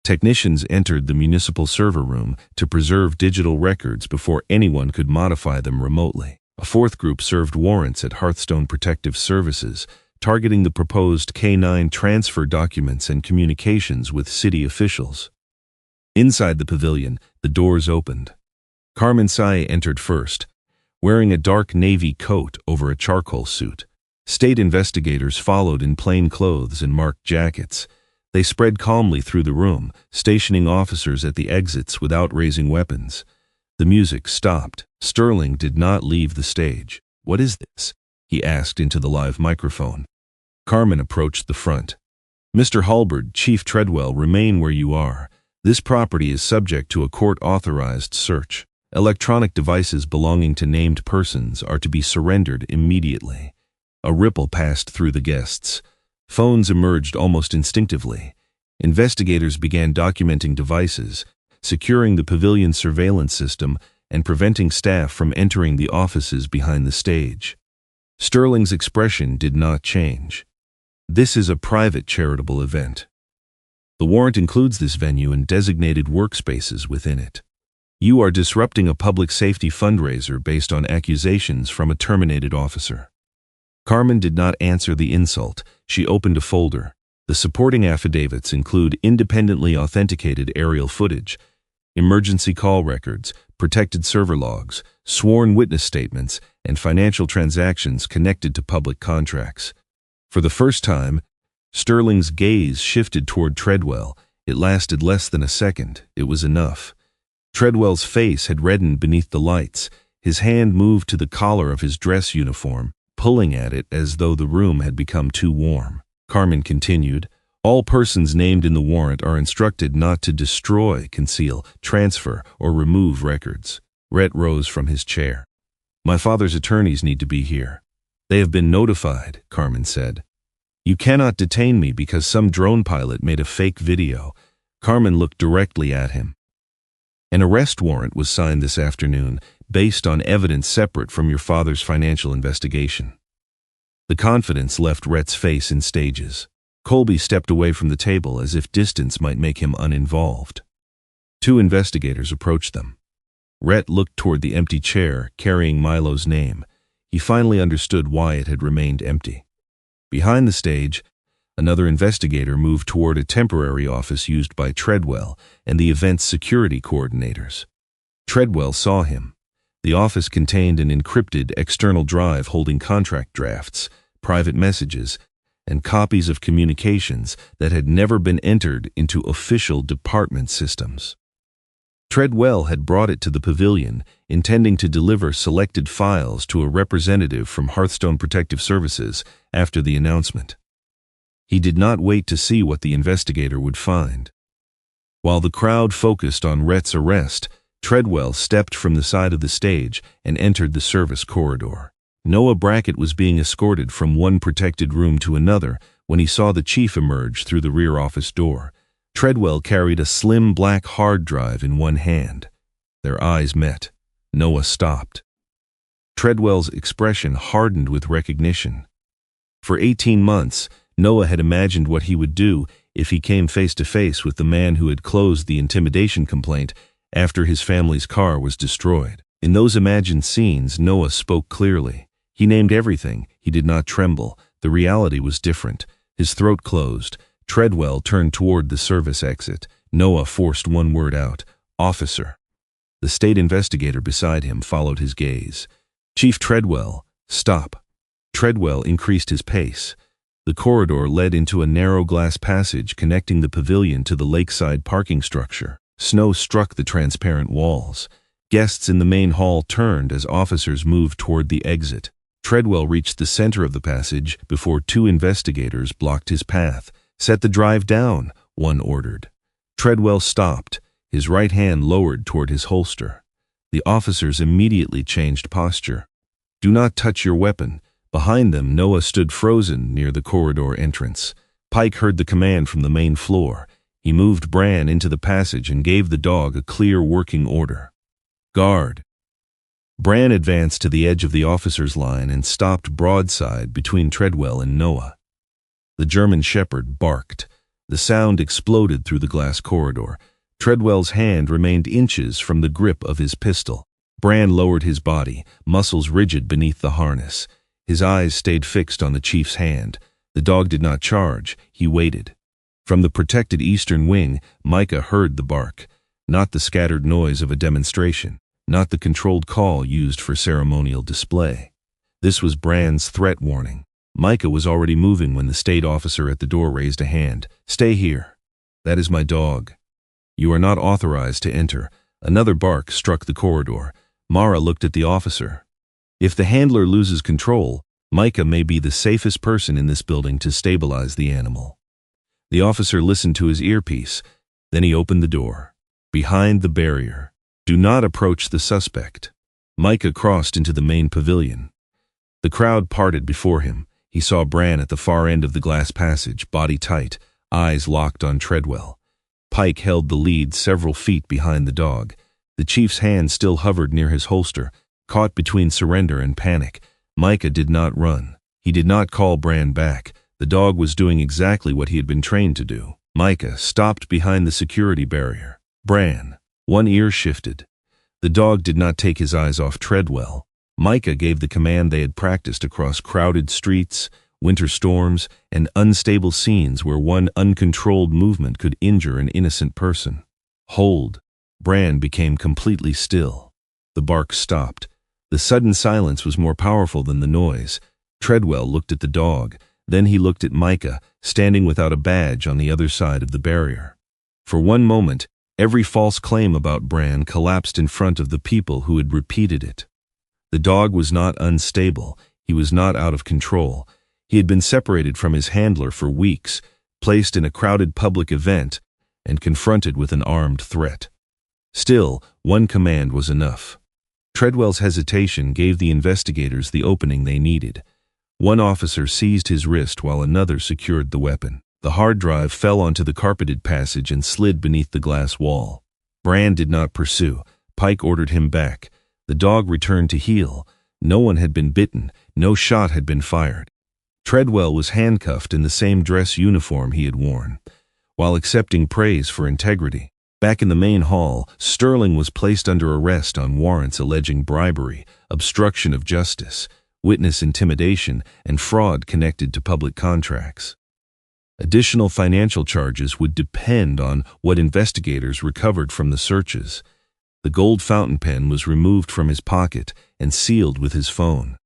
Technicians entered the municipal server room to preserve digital records before anyone could modify them remotely. A 4th group served warrants at Hearthstone Protective Services, targeting the proposed K-9 transfer documents and communications with city officials. Inside the pavilion, the doors opened. Carmen Sai entered first, wearing a dark navy coat over a charcoal suit. State investigators followed in plain clothes and marked jackets. They spread calmly through the room, stationing officers at the exits without raising weapons. The music stopped. Sterling did not leave the stage. "What is this?" he asked into the live microphone. Carmen approached the front. "Mr. Halberd, Chief Treadwell, remain where you are. This property is subject to a court-authorized search. Electronic devices belonging to named persons are to be surrendered immediately." A ripple passed through the guests. Phones emerged almost instinctively. Investigators began documenting devices, securing the pavilion surveillance system, and preventing staff from entering the offices behind the stage. Sterling's expression did not change. "This is a private charitable event. The warrant includes this venue and designated workspaces within it. You are disrupting a public safety fundraiser based on accusations from a terminated officer." Carmen did not answer the insult. She opened a folder. The supporting affidavits include independently authenticated aerial footage, emergency call records, protected server logs, sworn witness statements, and financial transactions connected to public contracts. For the first time, Sterling's gaze shifted toward Treadwell. It lasted less than a second. It was enough. Treadwell's face had reddened beneath the lights. His hand moved to the collar of his dress uniform, pulling at it as though the room had become too warm. Carmen continued, "All persons named in the warrant are instructed not to destroy, conceal, transfer, or remove records." Rhett rose from his chair. "My father's attorneys need to be here." "They have been notified," Carmen said. "You cannot detain me because some drone pilot made a fake video." Carmen looked directly at him. "An arrest warrant was signed this afternoon, based on evidence separate from your father's financial investigation." The confidence left Rhett's face in stages. Colby stepped away from the table as if distance might make him uninvolved. 2 investigators approached them. Rhett looked toward the empty chair carrying Milo's name. He finally understood why it had remained empty. Behind the stage, another investigator moved toward a temporary office used by Treadwell and the event's security coordinators. Treadwell saw him. The office contained an encrypted external drive holding contract drafts, private messages, and copies of communications that had never been entered into official department systems. Treadwell had brought it to the pavilion, intending to deliver selected files to a representative from Hearthstone Protective Services after the announcement. He did not wait to see what the investigator would find. While the crowd focused on Rhett's arrest, Treadwell stepped from the side of the stage and entered the service corridor. Noah Brackett was being escorted from one protected room to another when he saw the chief emerge through the rear office door. Treadwell carried a slim black hard drive in one hand. Their eyes met. Noah stopped. Treadwell's expression hardened with recognition. For 18 months, Noah had imagined what he would do if he came face to face with the man who had closed the intimidation complaint after his family's car was destroyed. In those imagined scenes, Noah spoke clearly. He named everything. He did not tremble. The reality was different. His throat closed. Treadwell turned toward the service exit. Noah forced one word out: "Officer." The state investigator beside him followed his gaze. "Chief Treadwell, stop." Treadwell increased his pace. The corridor led into a narrow glass passage connecting the pavilion to the lakeside parking structure. Snow struck the transparent walls. Guests in the main hall turned as officers moved toward the exit. Treadwell reached the center of the passage before 2 investigators blocked his path. "Set the drive down," one ordered. Treadwell stopped, his right hand lowered toward his holster. The officers immediately changed posture. "Do not touch your weapon." Behind them, Noah stood frozen near the corridor entrance. Pike heard the command from the main floor. He moved Bran into the passage and gave the dog a clear working order. "Guard." Bran advanced to the edge of the officers' line and stopped broadside between Treadwell and Noah. The German shepherd barked. The sound exploded through the glass corridor. Treadwell's hand remained inches from the grip of his pistol. Bran lowered his body, muscles rigid beneath the harness. His eyes stayed fixed on the chief's hand. The dog did not charge. He waited. From the protected eastern wing, Micah heard the bark, not the scattered noise of a demonstration, not the controlled call used for ceremonial display. This was Bran's threat warning. Micah was already moving when the state officer at the door raised a hand. "Stay here. That is my dog. You are not authorized to enter." Another bark struck the corridor. Mara looked at the officer. If the handler loses control, Micah may be the safest person in this building to stabilize the animal. The officer listened to his earpiece. Then he opened the door. Behind the barrier. "Do not approach the suspect." Micah crossed into the main pavilion. The crowd parted before him. He saw Bran at the far end of the glass passage, body tight, eyes locked on Treadwell. Pike held the lead several feet behind the dog. The chief's hand still hovered near his holster, caught between surrender and panic. Micah did not run. He did not call Bran back. The dog was doing exactly what he had been trained to do. Micah stopped behind the security barrier. Bran. One ear shifted. The dog did not take his eyes off Treadwell. Micah gave the command they had practiced across crowded streets, winter storms, and unstable scenes where one uncontrolled movement could injure an innocent person. "Hold." Bran became completely still. The bark stopped. The sudden silence was more powerful than the noise. Treadwell looked at the dog. Then he looked at Micah, standing without a badge on the other side of the barrier. For one moment, every false claim about Bran collapsed in front of the people who had repeated it. The dog was not unstable. He was not out of control. He had been separated from his handler for weeks, placed in a crowded public event, and confronted with an armed threat. Still, one command was enough. Treadwell's hesitation gave the investigators the opening they needed. One officer seized his wrist while another secured the weapon. The hard drive fell onto the carpeted passage and slid beneath the glass wall. Bran did not pursue. Pike ordered him back. The dog returned to heel. No one had been bitten. No shot had been fired. Treadwell was handcuffed in the same dress uniform he had worn, while accepting praise for integrity. Back in the main hall, Sterling was placed under arrest on warrants alleging bribery, obstruction of justice, witness intimidation, and fraud connected to public contracts. Additional financial charges would depend on what investigators recovered from the searches. The gold fountain pen was removed from his pocket and sealed with his phone.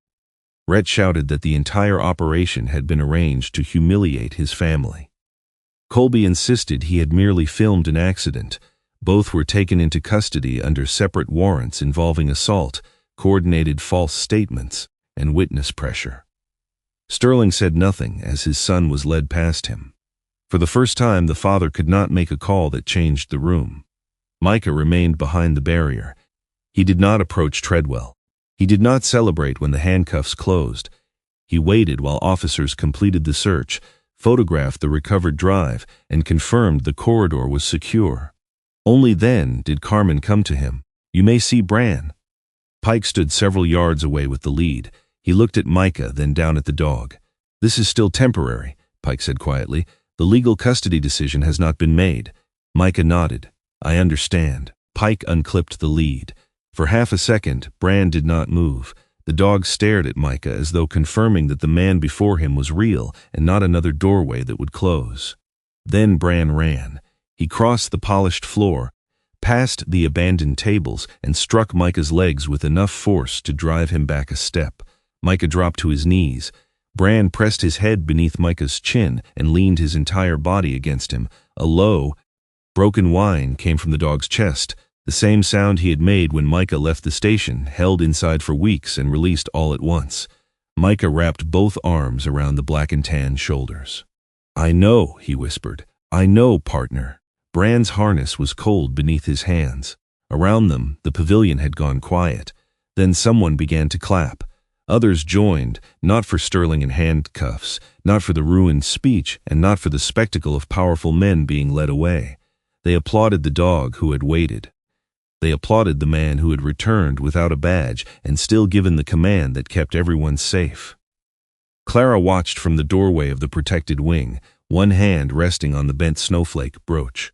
Rhett shouted that the entire operation had been arranged to humiliate his family. Colby insisted he had merely filmed an accident. Both were taken into custody under separate warrants involving assault, coordinated false statements, and witness pressure. Sterling said nothing as his son was led past him. For the first time, the father could not make a call that changed the room. Micah remained behind the barrier. He did not approach Treadwell. He did not celebrate when the handcuffs closed. He waited while officers completed the search, photographed the recovered drive, and confirmed the corridor was secure. Only then did Carmen come to him. "You may see Bran." Pike stood several yards away with the lead. He looked at Micah, then down at the dog. "This is still temporary," Pike said quietly. "The legal custody decision has not been made." Micah nodded. "I understand." Pike unclipped the lead. For half a second, Bran did not move. The dog stared at Micah as though confirming that the man before him was real and not another doorway that would close. Then Bran ran. He crossed the polished floor, past the abandoned tables, and struck Micah's legs with enough force to drive him back a step. Micah dropped to his knees. Bran pressed his head beneath Micah's chin and leaned his entire body against him. A low, broken whine came from the dog's chest, the same sound he had made when Micah left the station, held inside for weeks and released all at once. Micah wrapped both arms around the black and tan shoulders. "I know," he whispered. "I know, partner." Bran's harness was cold beneath his hands. Around them, the pavilion had gone quiet. Then someone began to clap. Others joined, not for Sterling in handcuffs, not for the ruined speech, and not for the spectacle of powerful men being led away. They applauded the dog who had waited. They applauded the man who had returned without a badge and still given the command that kept everyone safe. Clara watched from the doorway of the protected wing, one hand resting on the bent snowflake brooch.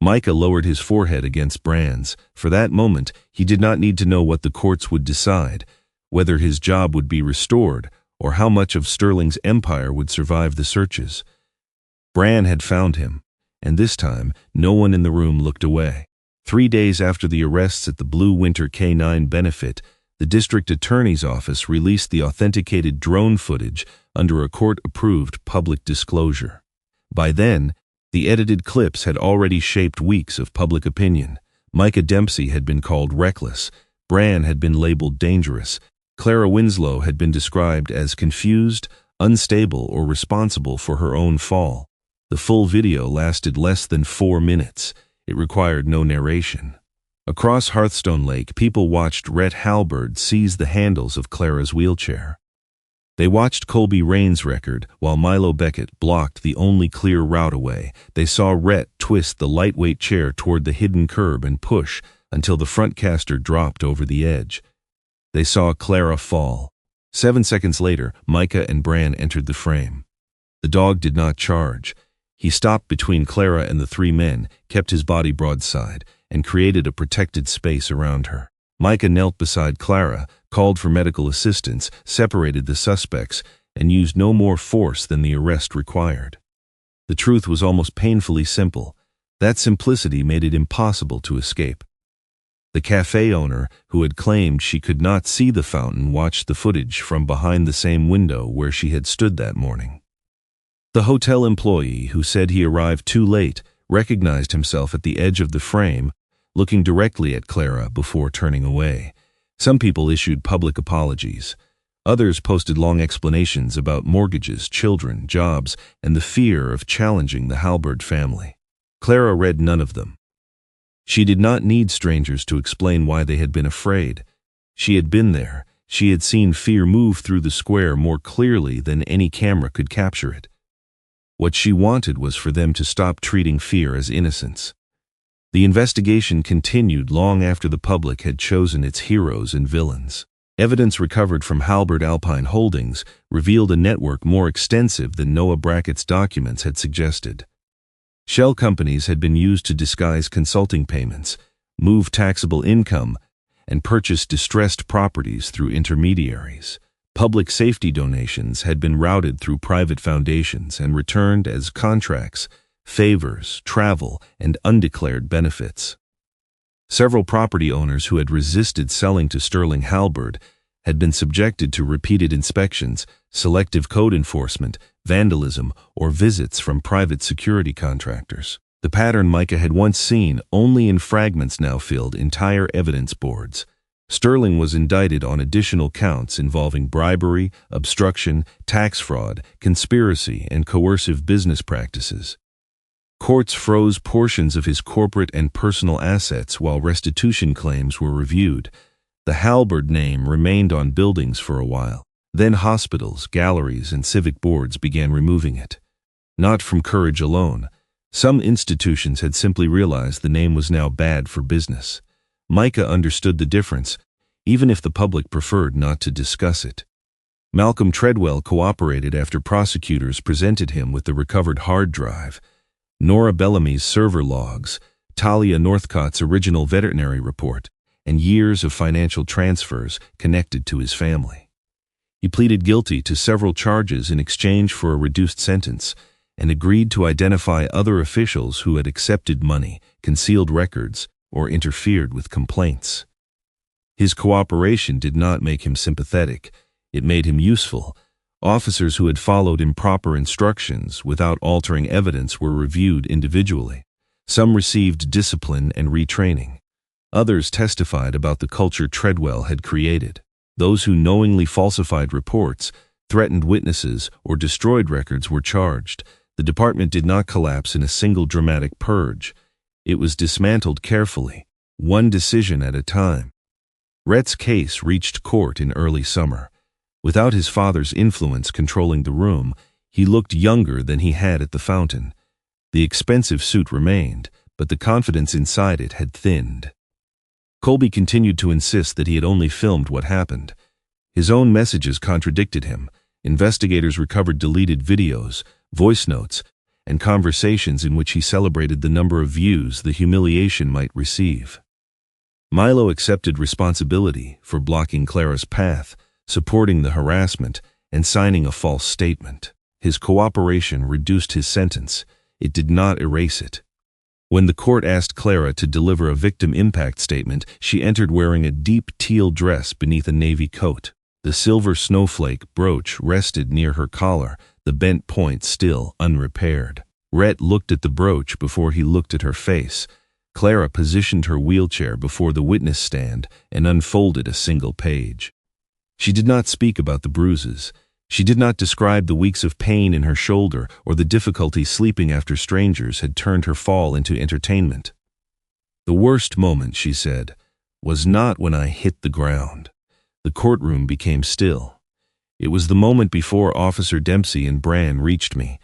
Micah lowered his forehead against Bran's. For that moment, he did not need to know what the courts would decide, whether his job would be restored, or how much of Sterling's empire would survive the searches. Bran had found him, and this time, no one in the room looked away. 3 days after the arrests at the Blue Winter K-9 benefit, the district attorney's office released the authenticated drone footage under a court-approved public disclosure. By then, the edited clips had already shaped weeks of public opinion. Micah Dempsey had been called reckless, Bran had been labeled dangerous, Clara Winslow had been described as confused, unstable, or responsible for her own fall. The full video lasted less than 4 minutes. It required no narration. Across Hearthstone Lake, people watched Rhett Halberd seize the handles of Clara's wheelchair. They watched Colby Rain's record while Milo Beckett blocked the only clear route away. They saw Rhett twist the lightweight chair toward the hidden curb and push until the front caster dropped over the edge. They saw Clara fall. 7 seconds later, Micah and Bran entered the frame. The dog did not charge. He stopped between Clara and the 3 men, kept his body broadside, and created a protected space around her. Micah knelt beside Clara, called for medical assistance, separated the suspects, and used no more force than the arrest required. The truth was almost painfully simple. That simplicity made it impossible to escape. The cafe owner, who had claimed she could not see the fountain, watched the footage from behind the same window where she had stood that morning. The hotel employee, who said he arrived too late, recognized himself at the edge of the frame, looking directly at Clara before turning away. Some people issued public apologies. Others posted long explanations about mortgages, children, jobs, and the fear of challenging the Halberd family. Clara read none of them. She did not need strangers to explain why they had been afraid. She had been there. She had seen fear move through the square more clearly than any camera could capture it. What she wanted was for them to stop treating fear as innocence. The investigation continued long after the public had chosen its heroes and villains. Evidence recovered from Halberd Alpine Holdings revealed a network more extensive than Noah Brackett's documents had suggested. Shell companies had been used to disguise consulting payments, move taxable income, and purchase distressed properties through intermediaries. Public safety donations had been routed through private foundations and returned as contracts, favors, travel, and undeclared benefits. Several property owners who had resisted selling to Sterling Halberd had been subjected to repeated inspections, selective code enforcement, vandalism, or visits from private security contractors. The pattern Micah had once seen only in fragments now filled entire evidence boards. Sterling was indicted on additional counts involving bribery, obstruction, tax fraud, conspiracy, and coercive business practices. Courts froze portions of his corporate and personal assets while restitution claims were reviewed. The Halberd name remained on buildings for a while. Then hospitals, galleries, and civic boards began removing it. Not from courage alone. Some institutions had simply realized the name was now bad for business. Micah understood the difference, even if the public preferred not to discuss it. Malcolm Treadwell cooperated after prosecutors presented him with the recovered hard drive, Nora Bellamy's server logs, Talia Northcott's original veterinary report, and years of financial transfers connected to his family. He pleaded guilty to several charges in exchange for a reduced sentence and agreed to identify other officials who had accepted money, concealed records, or interfered with complaints. His cooperation did not make him sympathetic. It made him useful. Officers who had followed improper instructions without altering evidence were reviewed individually. Some received discipline and retraining. Others testified about the culture Treadwell had created. Those who knowingly falsified reports, threatened witnesses, or destroyed records were charged. The department did not collapse in a single dramatic purge. It was dismantled carefully, one decision at a time. Rhett's case reached court in early summer. Without his father's influence controlling the room, he looked younger than he had at the fountain. The expensive suit remained, but the confidence inside it had thinned. Colby continued to insist that he had only filmed what happened. His own messages contradicted him. Investigators recovered deleted videos, voice notes, and conversations in which he celebrated the number of views the humiliation might receive. Milo accepted responsibility for blocking Clara's path, supporting the harassment, and signing a false statement. His cooperation reduced his sentence. It did not erase it. When the court asked Clara to deliver a victim impact statement, she entered wearing a deep teal dress beneath a navy coat. The silver snowflake brooch rested near her collar, the bent point still unrepaired. Rhett looked at the brooch before he looked at her face. Clara positioned her wheelchair before the witness stand and unfolded a single page. She did not speak about the bruises. She did not describe the weeks of pain in her shoulder or the difficulty sleeping after strangers had turned her fall into entertainment. "The worst moment," she said, "was not when I hit the ground." The courtroom became still. "It was the moment before Officer Dempsey and Bran reached me.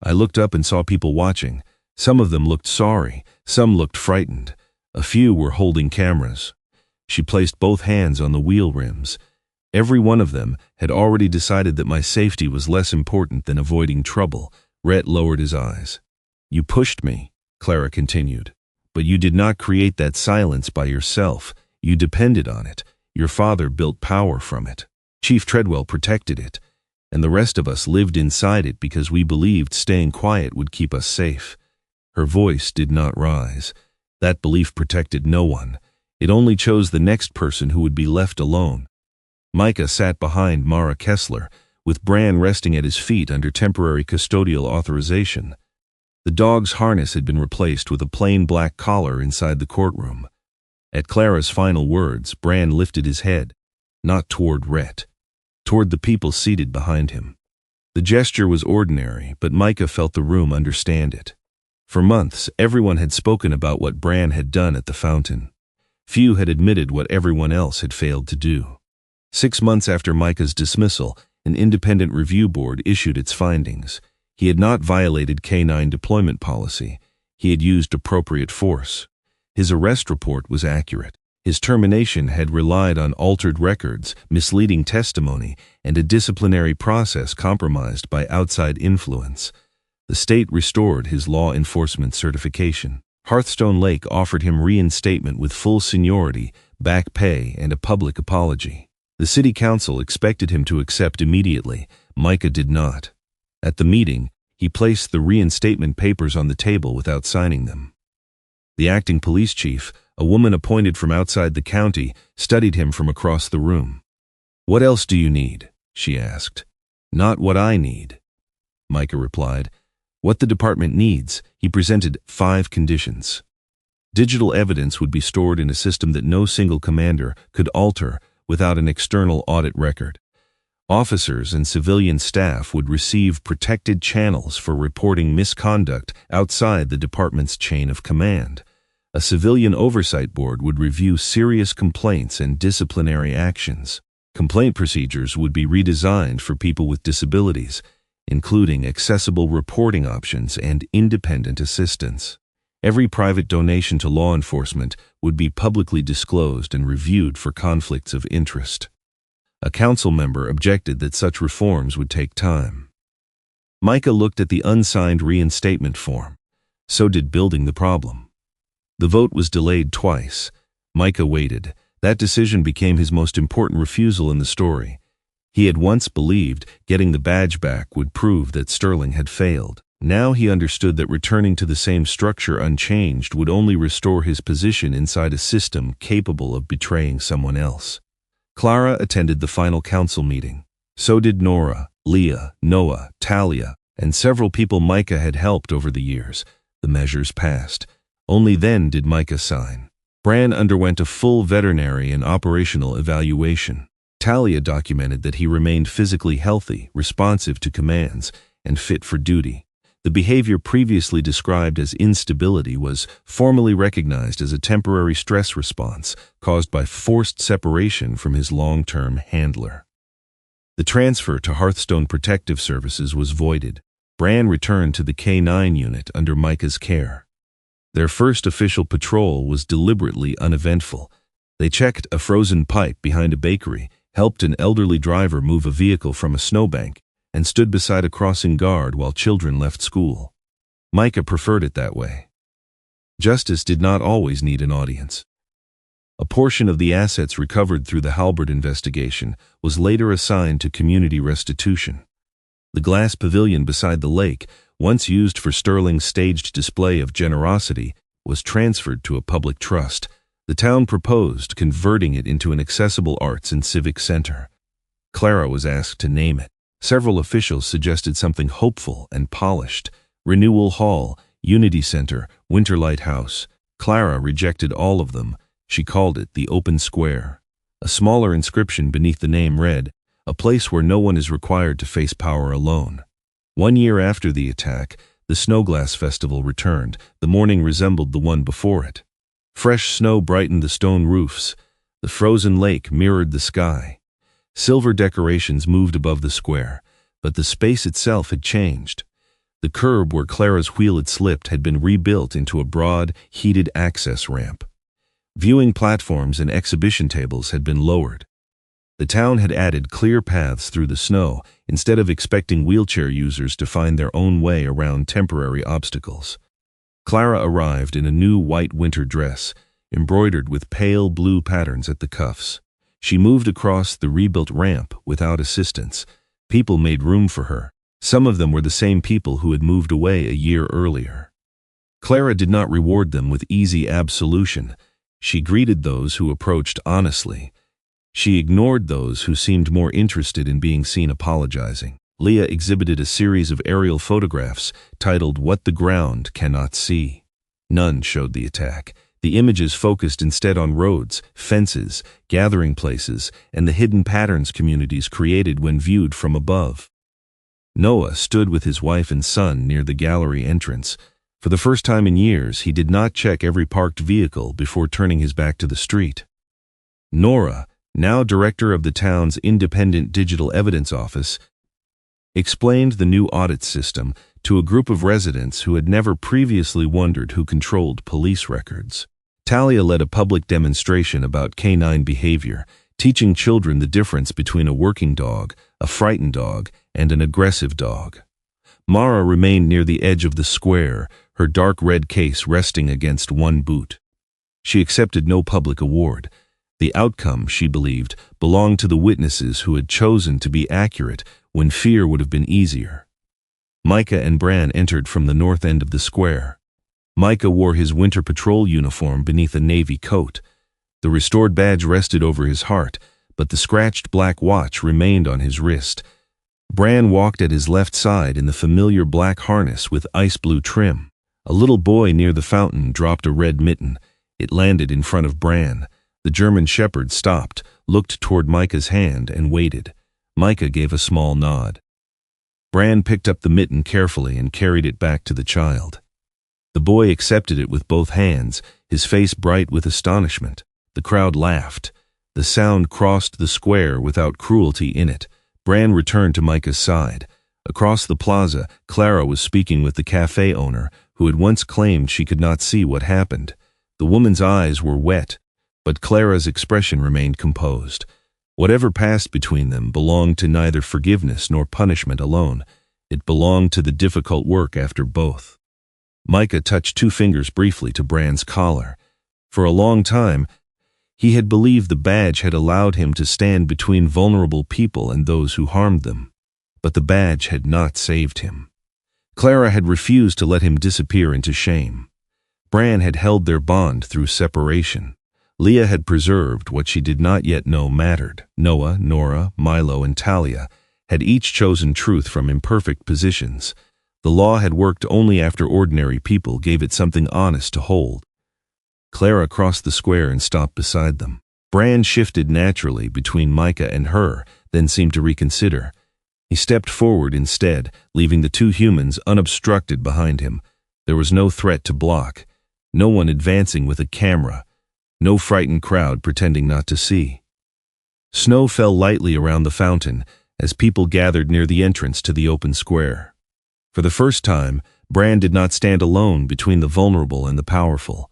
I looked up and saw people watching. Some of them looked sorry, some looked frightened. A few were holding cameras." She placed both hands on the wheel rims. "Every one of them had already decided that my safety was less important than avoiding trouble." Rhett lowered his eyes. "You pushed me," Clara continued. "But you did not create that silence by yourself. You depended on it. Your father built power from it. Chief Treadwell protected it. And the rest of us lived inside it because we believed staying quiet would keep us safe." Her voice did not rise. That belief protected no one. It only chose the next person who would be left alone. Micah sat behind Mara Kessler, with Bran resting at his feet under temporary custodial authorization. The dog's harness had been replaced with a plain black collar inside the courtroom. At Clara's final words, Bran lifted his head, not toward Rhett, toward the people seated behind him. The gesture was ordinary, but Micah felt the room understand it. For months, everyone had spoken about what Bran had done at the fountain. Few had admitted what everyone else had failed to do. 6 months after Micah's dismissal, an independent review board issued its findings. He had not violated K-9 deployment policy. He had used appropriate force. His arrest report was accurate. His termination had relied on altered records, misleading testimony, and a disciplinary process compromised by outside influence. The state restored his law enforcement certification. Hearthstone Lake offered him reinstatement with full seniority, back pay, and a public apology. The city council expected him to accept immediately. Micah did not. At the meeting, he placed the reinstatement papers on the table without signing them. The acting police chief, a woman appointed from outside the county, studied him from across the room. "What else do you need?" she asked. "Not what I need," Micah replied. "What the department needs." He presented 5 conditions. Digital evidence would be stored in a system that no single commander could alter without an external audit record. Officers and civilian staff would receive protected channels for reporting misconduct outside the department's chain of command. A civilian oversight board would review serious complaints and disciplinary actions. Complaint procedures would be redesigned for people with disabilities, including accessible reporting options and independent assistance. Every private donation to law enforcement would be publicly disclosed and reviewed for conflicts of interest. A council member objected that such reforms would take time. Micah looked at the unsigned reinstatement form. So did building the problem. The vote was delayed twice. Micah waited. That decision became his most important refusal in the story. He had once believed getting the badge back would prove that Sterling had failed. Now he understood that returning to the same structure unchanged would only restore his position inside a system capable of betraying someone else. Clara attended the final council meeting. So did Nora, Leah, Noah, Talia, and several people Micah had helped over the years. The measures passed. Only then did Micah sign. Bran underwent a full veterinary and operational evaluation. Talia documented that he remained physically healthy, responsive to commands, and fit for duty. The behavior previously described as instability was formally recognized as a temporary stress response caused by forced separation from his long-term handler. The transfer to Hearthstone Protective Services was voided. Bran returned to the K-9 unit under Micah's care. Their first official patrol was deliberately uneventful. They checked a frozen pipe behind a bakery, helped an elderly driver move a vehicle from a snowbank, and stood beside a crossing guard while children left school. Micah preferred it that way. Justice did not always need an audience. A portion of the assets recovered through the Halbert investigation was later assigned to community restitution. The glass pavilion beside the lake, once used for Sterling's staged display of generosity, was transferred to a public trust. The town proposed converting it into an accessible arts and civic center. Clara was asked to name it. Several officials suggested something hopeful and polished: Renewal Hall, Unity Center, Winterlight House. Clara rejected all of them. She called it the Open Square. A smaller inscription beneath the name read, "A place where no one is required to face power alone." 1 year after the attack, the Snowglass Festival returned. The morning resembled the one before it. Fresh snow brightened the stone roofs. The frozen lake mirrored the sky. Silver decorations moved above the square, but the space itself had changed. The curb where Clara's wheel had slipped had been rebuilt into a broad, heated access ramp. Viewing platforms and exhibition tables had been lowered. The town had added clear paths through the snow instead of expecting wheelchair users to find their own way around temporary obstacles. Clara arrived in a new white winter dress, embroidered with pale blue patterns at the cuffs. She moved across the rebuilt ramp without assistance. People made room for her. Some of them were the same people who had moved away a year earlier. Clara did not reward them with easy absolution. She greeted those who approached honestly. She ignored those who seemed more interested in being seen apologizing. Leah exhibited a series of aerial photographs titled "What the Ground Cannot See." None showed the attack. The images focused instead on roads, fences, gathering places, and the hidden patterns communities created when viewed from above. Noah stood with his wife and son near the gallery entrance. For the first time in years, he did not check every parked vehicle before turning his back to the street. Nora, now director of the town's independent digital evidence office, explained the new audit system to a group of residents who had never previously wondered who controlled police records. Talia led a public demonstration about canine behavior, teaching children the difference between a working dog, a frightened dog, and an aggressive dog. Mara remained near the edge of the square, her dark red case resting against one boot. She accepted no public award. The outcome, she believed, belonged to the witnesses who had chosen to be accurate when fear would have been easier. Micah and Bran entered from the north end of the square. Micah wore his winter patrol uniform beneath a navy coat. The restored badge rested over his heart, but the scratched black watch remained on his wrist. Bran walked at his left side in the familiar black harness with ice blue trim. A little boy near the fountain dropped a red mitten. It landed in front of Bran. The German shepherd stopped, looked toward Micah's hand, and waited. Micah gave a small nod. Bran picked up the mitten carefully and carried it back to the child. The boy accepted it with both hands, his face bright with astonishment. The crowd laughed. The sound crossed the square without cruelty in it. Bran returned to Micah's side. Across the plaza, Clara was speaking with the cafe owner, who had once claimed she could not see what happened. The woman's eyes were wet, but Clara's expression remained composed. Whatever passed between them belonged to neither forgiveness nor punishment alone. It belonged to the difficult work after both. Micah touched 2 fingers briefly to Bran's collar. For a long time, he had believed the badge had allowed him to stand between vulnerable people and those who harmed them. But the badge had not saved him. Clara had refused to let him disappear into shame. Bran had held their bond through separation. Leah had preserved what she did not yet know mattered. Noah, Nora, Milo, and Talia had each chosen truth from imperfect positions. The law had worked only after ordinary people gave it something honest to hold. Clara crossed the square and stopped beside them. Bran shifted naturally between Micah and her, then seemed to reconsider. He stepped forward instead, leaving the two humans unobstructed behind him. There was no threat to block, no one advancing with a camera, no frightened crowd pretending not to see. Snow fell lightly around the fountain as people gathered near the entrance to the open square. For the first time, Bran did not stand alone between the vulnerable and the powerful.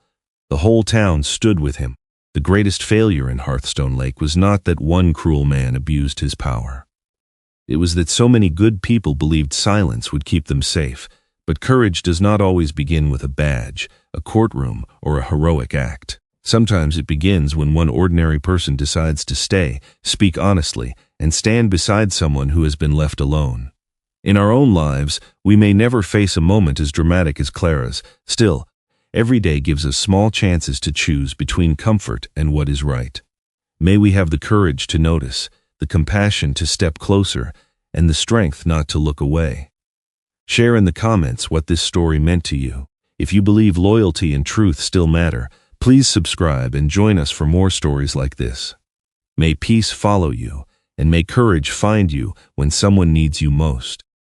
The whole town stood with him. The greatest failure in Hearthstone Lake was not that one cruel man abused his power. It was that so many good people believed silence would keep them safe. But courage does not always begin with a badge, a courtroom, or a heroic act. Sometimes it begins when one ordinary person decides to stay, speak honestly, and stand beside someone who has been left alone. In our own lives, we may never face a moment as dramatic as Clara's. Still, every day gives us small chances to choose between comfort and what is right. May we have the courage to notice, the compassion to step closer, and the strength not to look away. Share in the comments what this story meant to you. If you believe loyalty and truth still matter, please subscribe and join us for more stories like this. May peace follow you, and may courage find you when someone needs you most.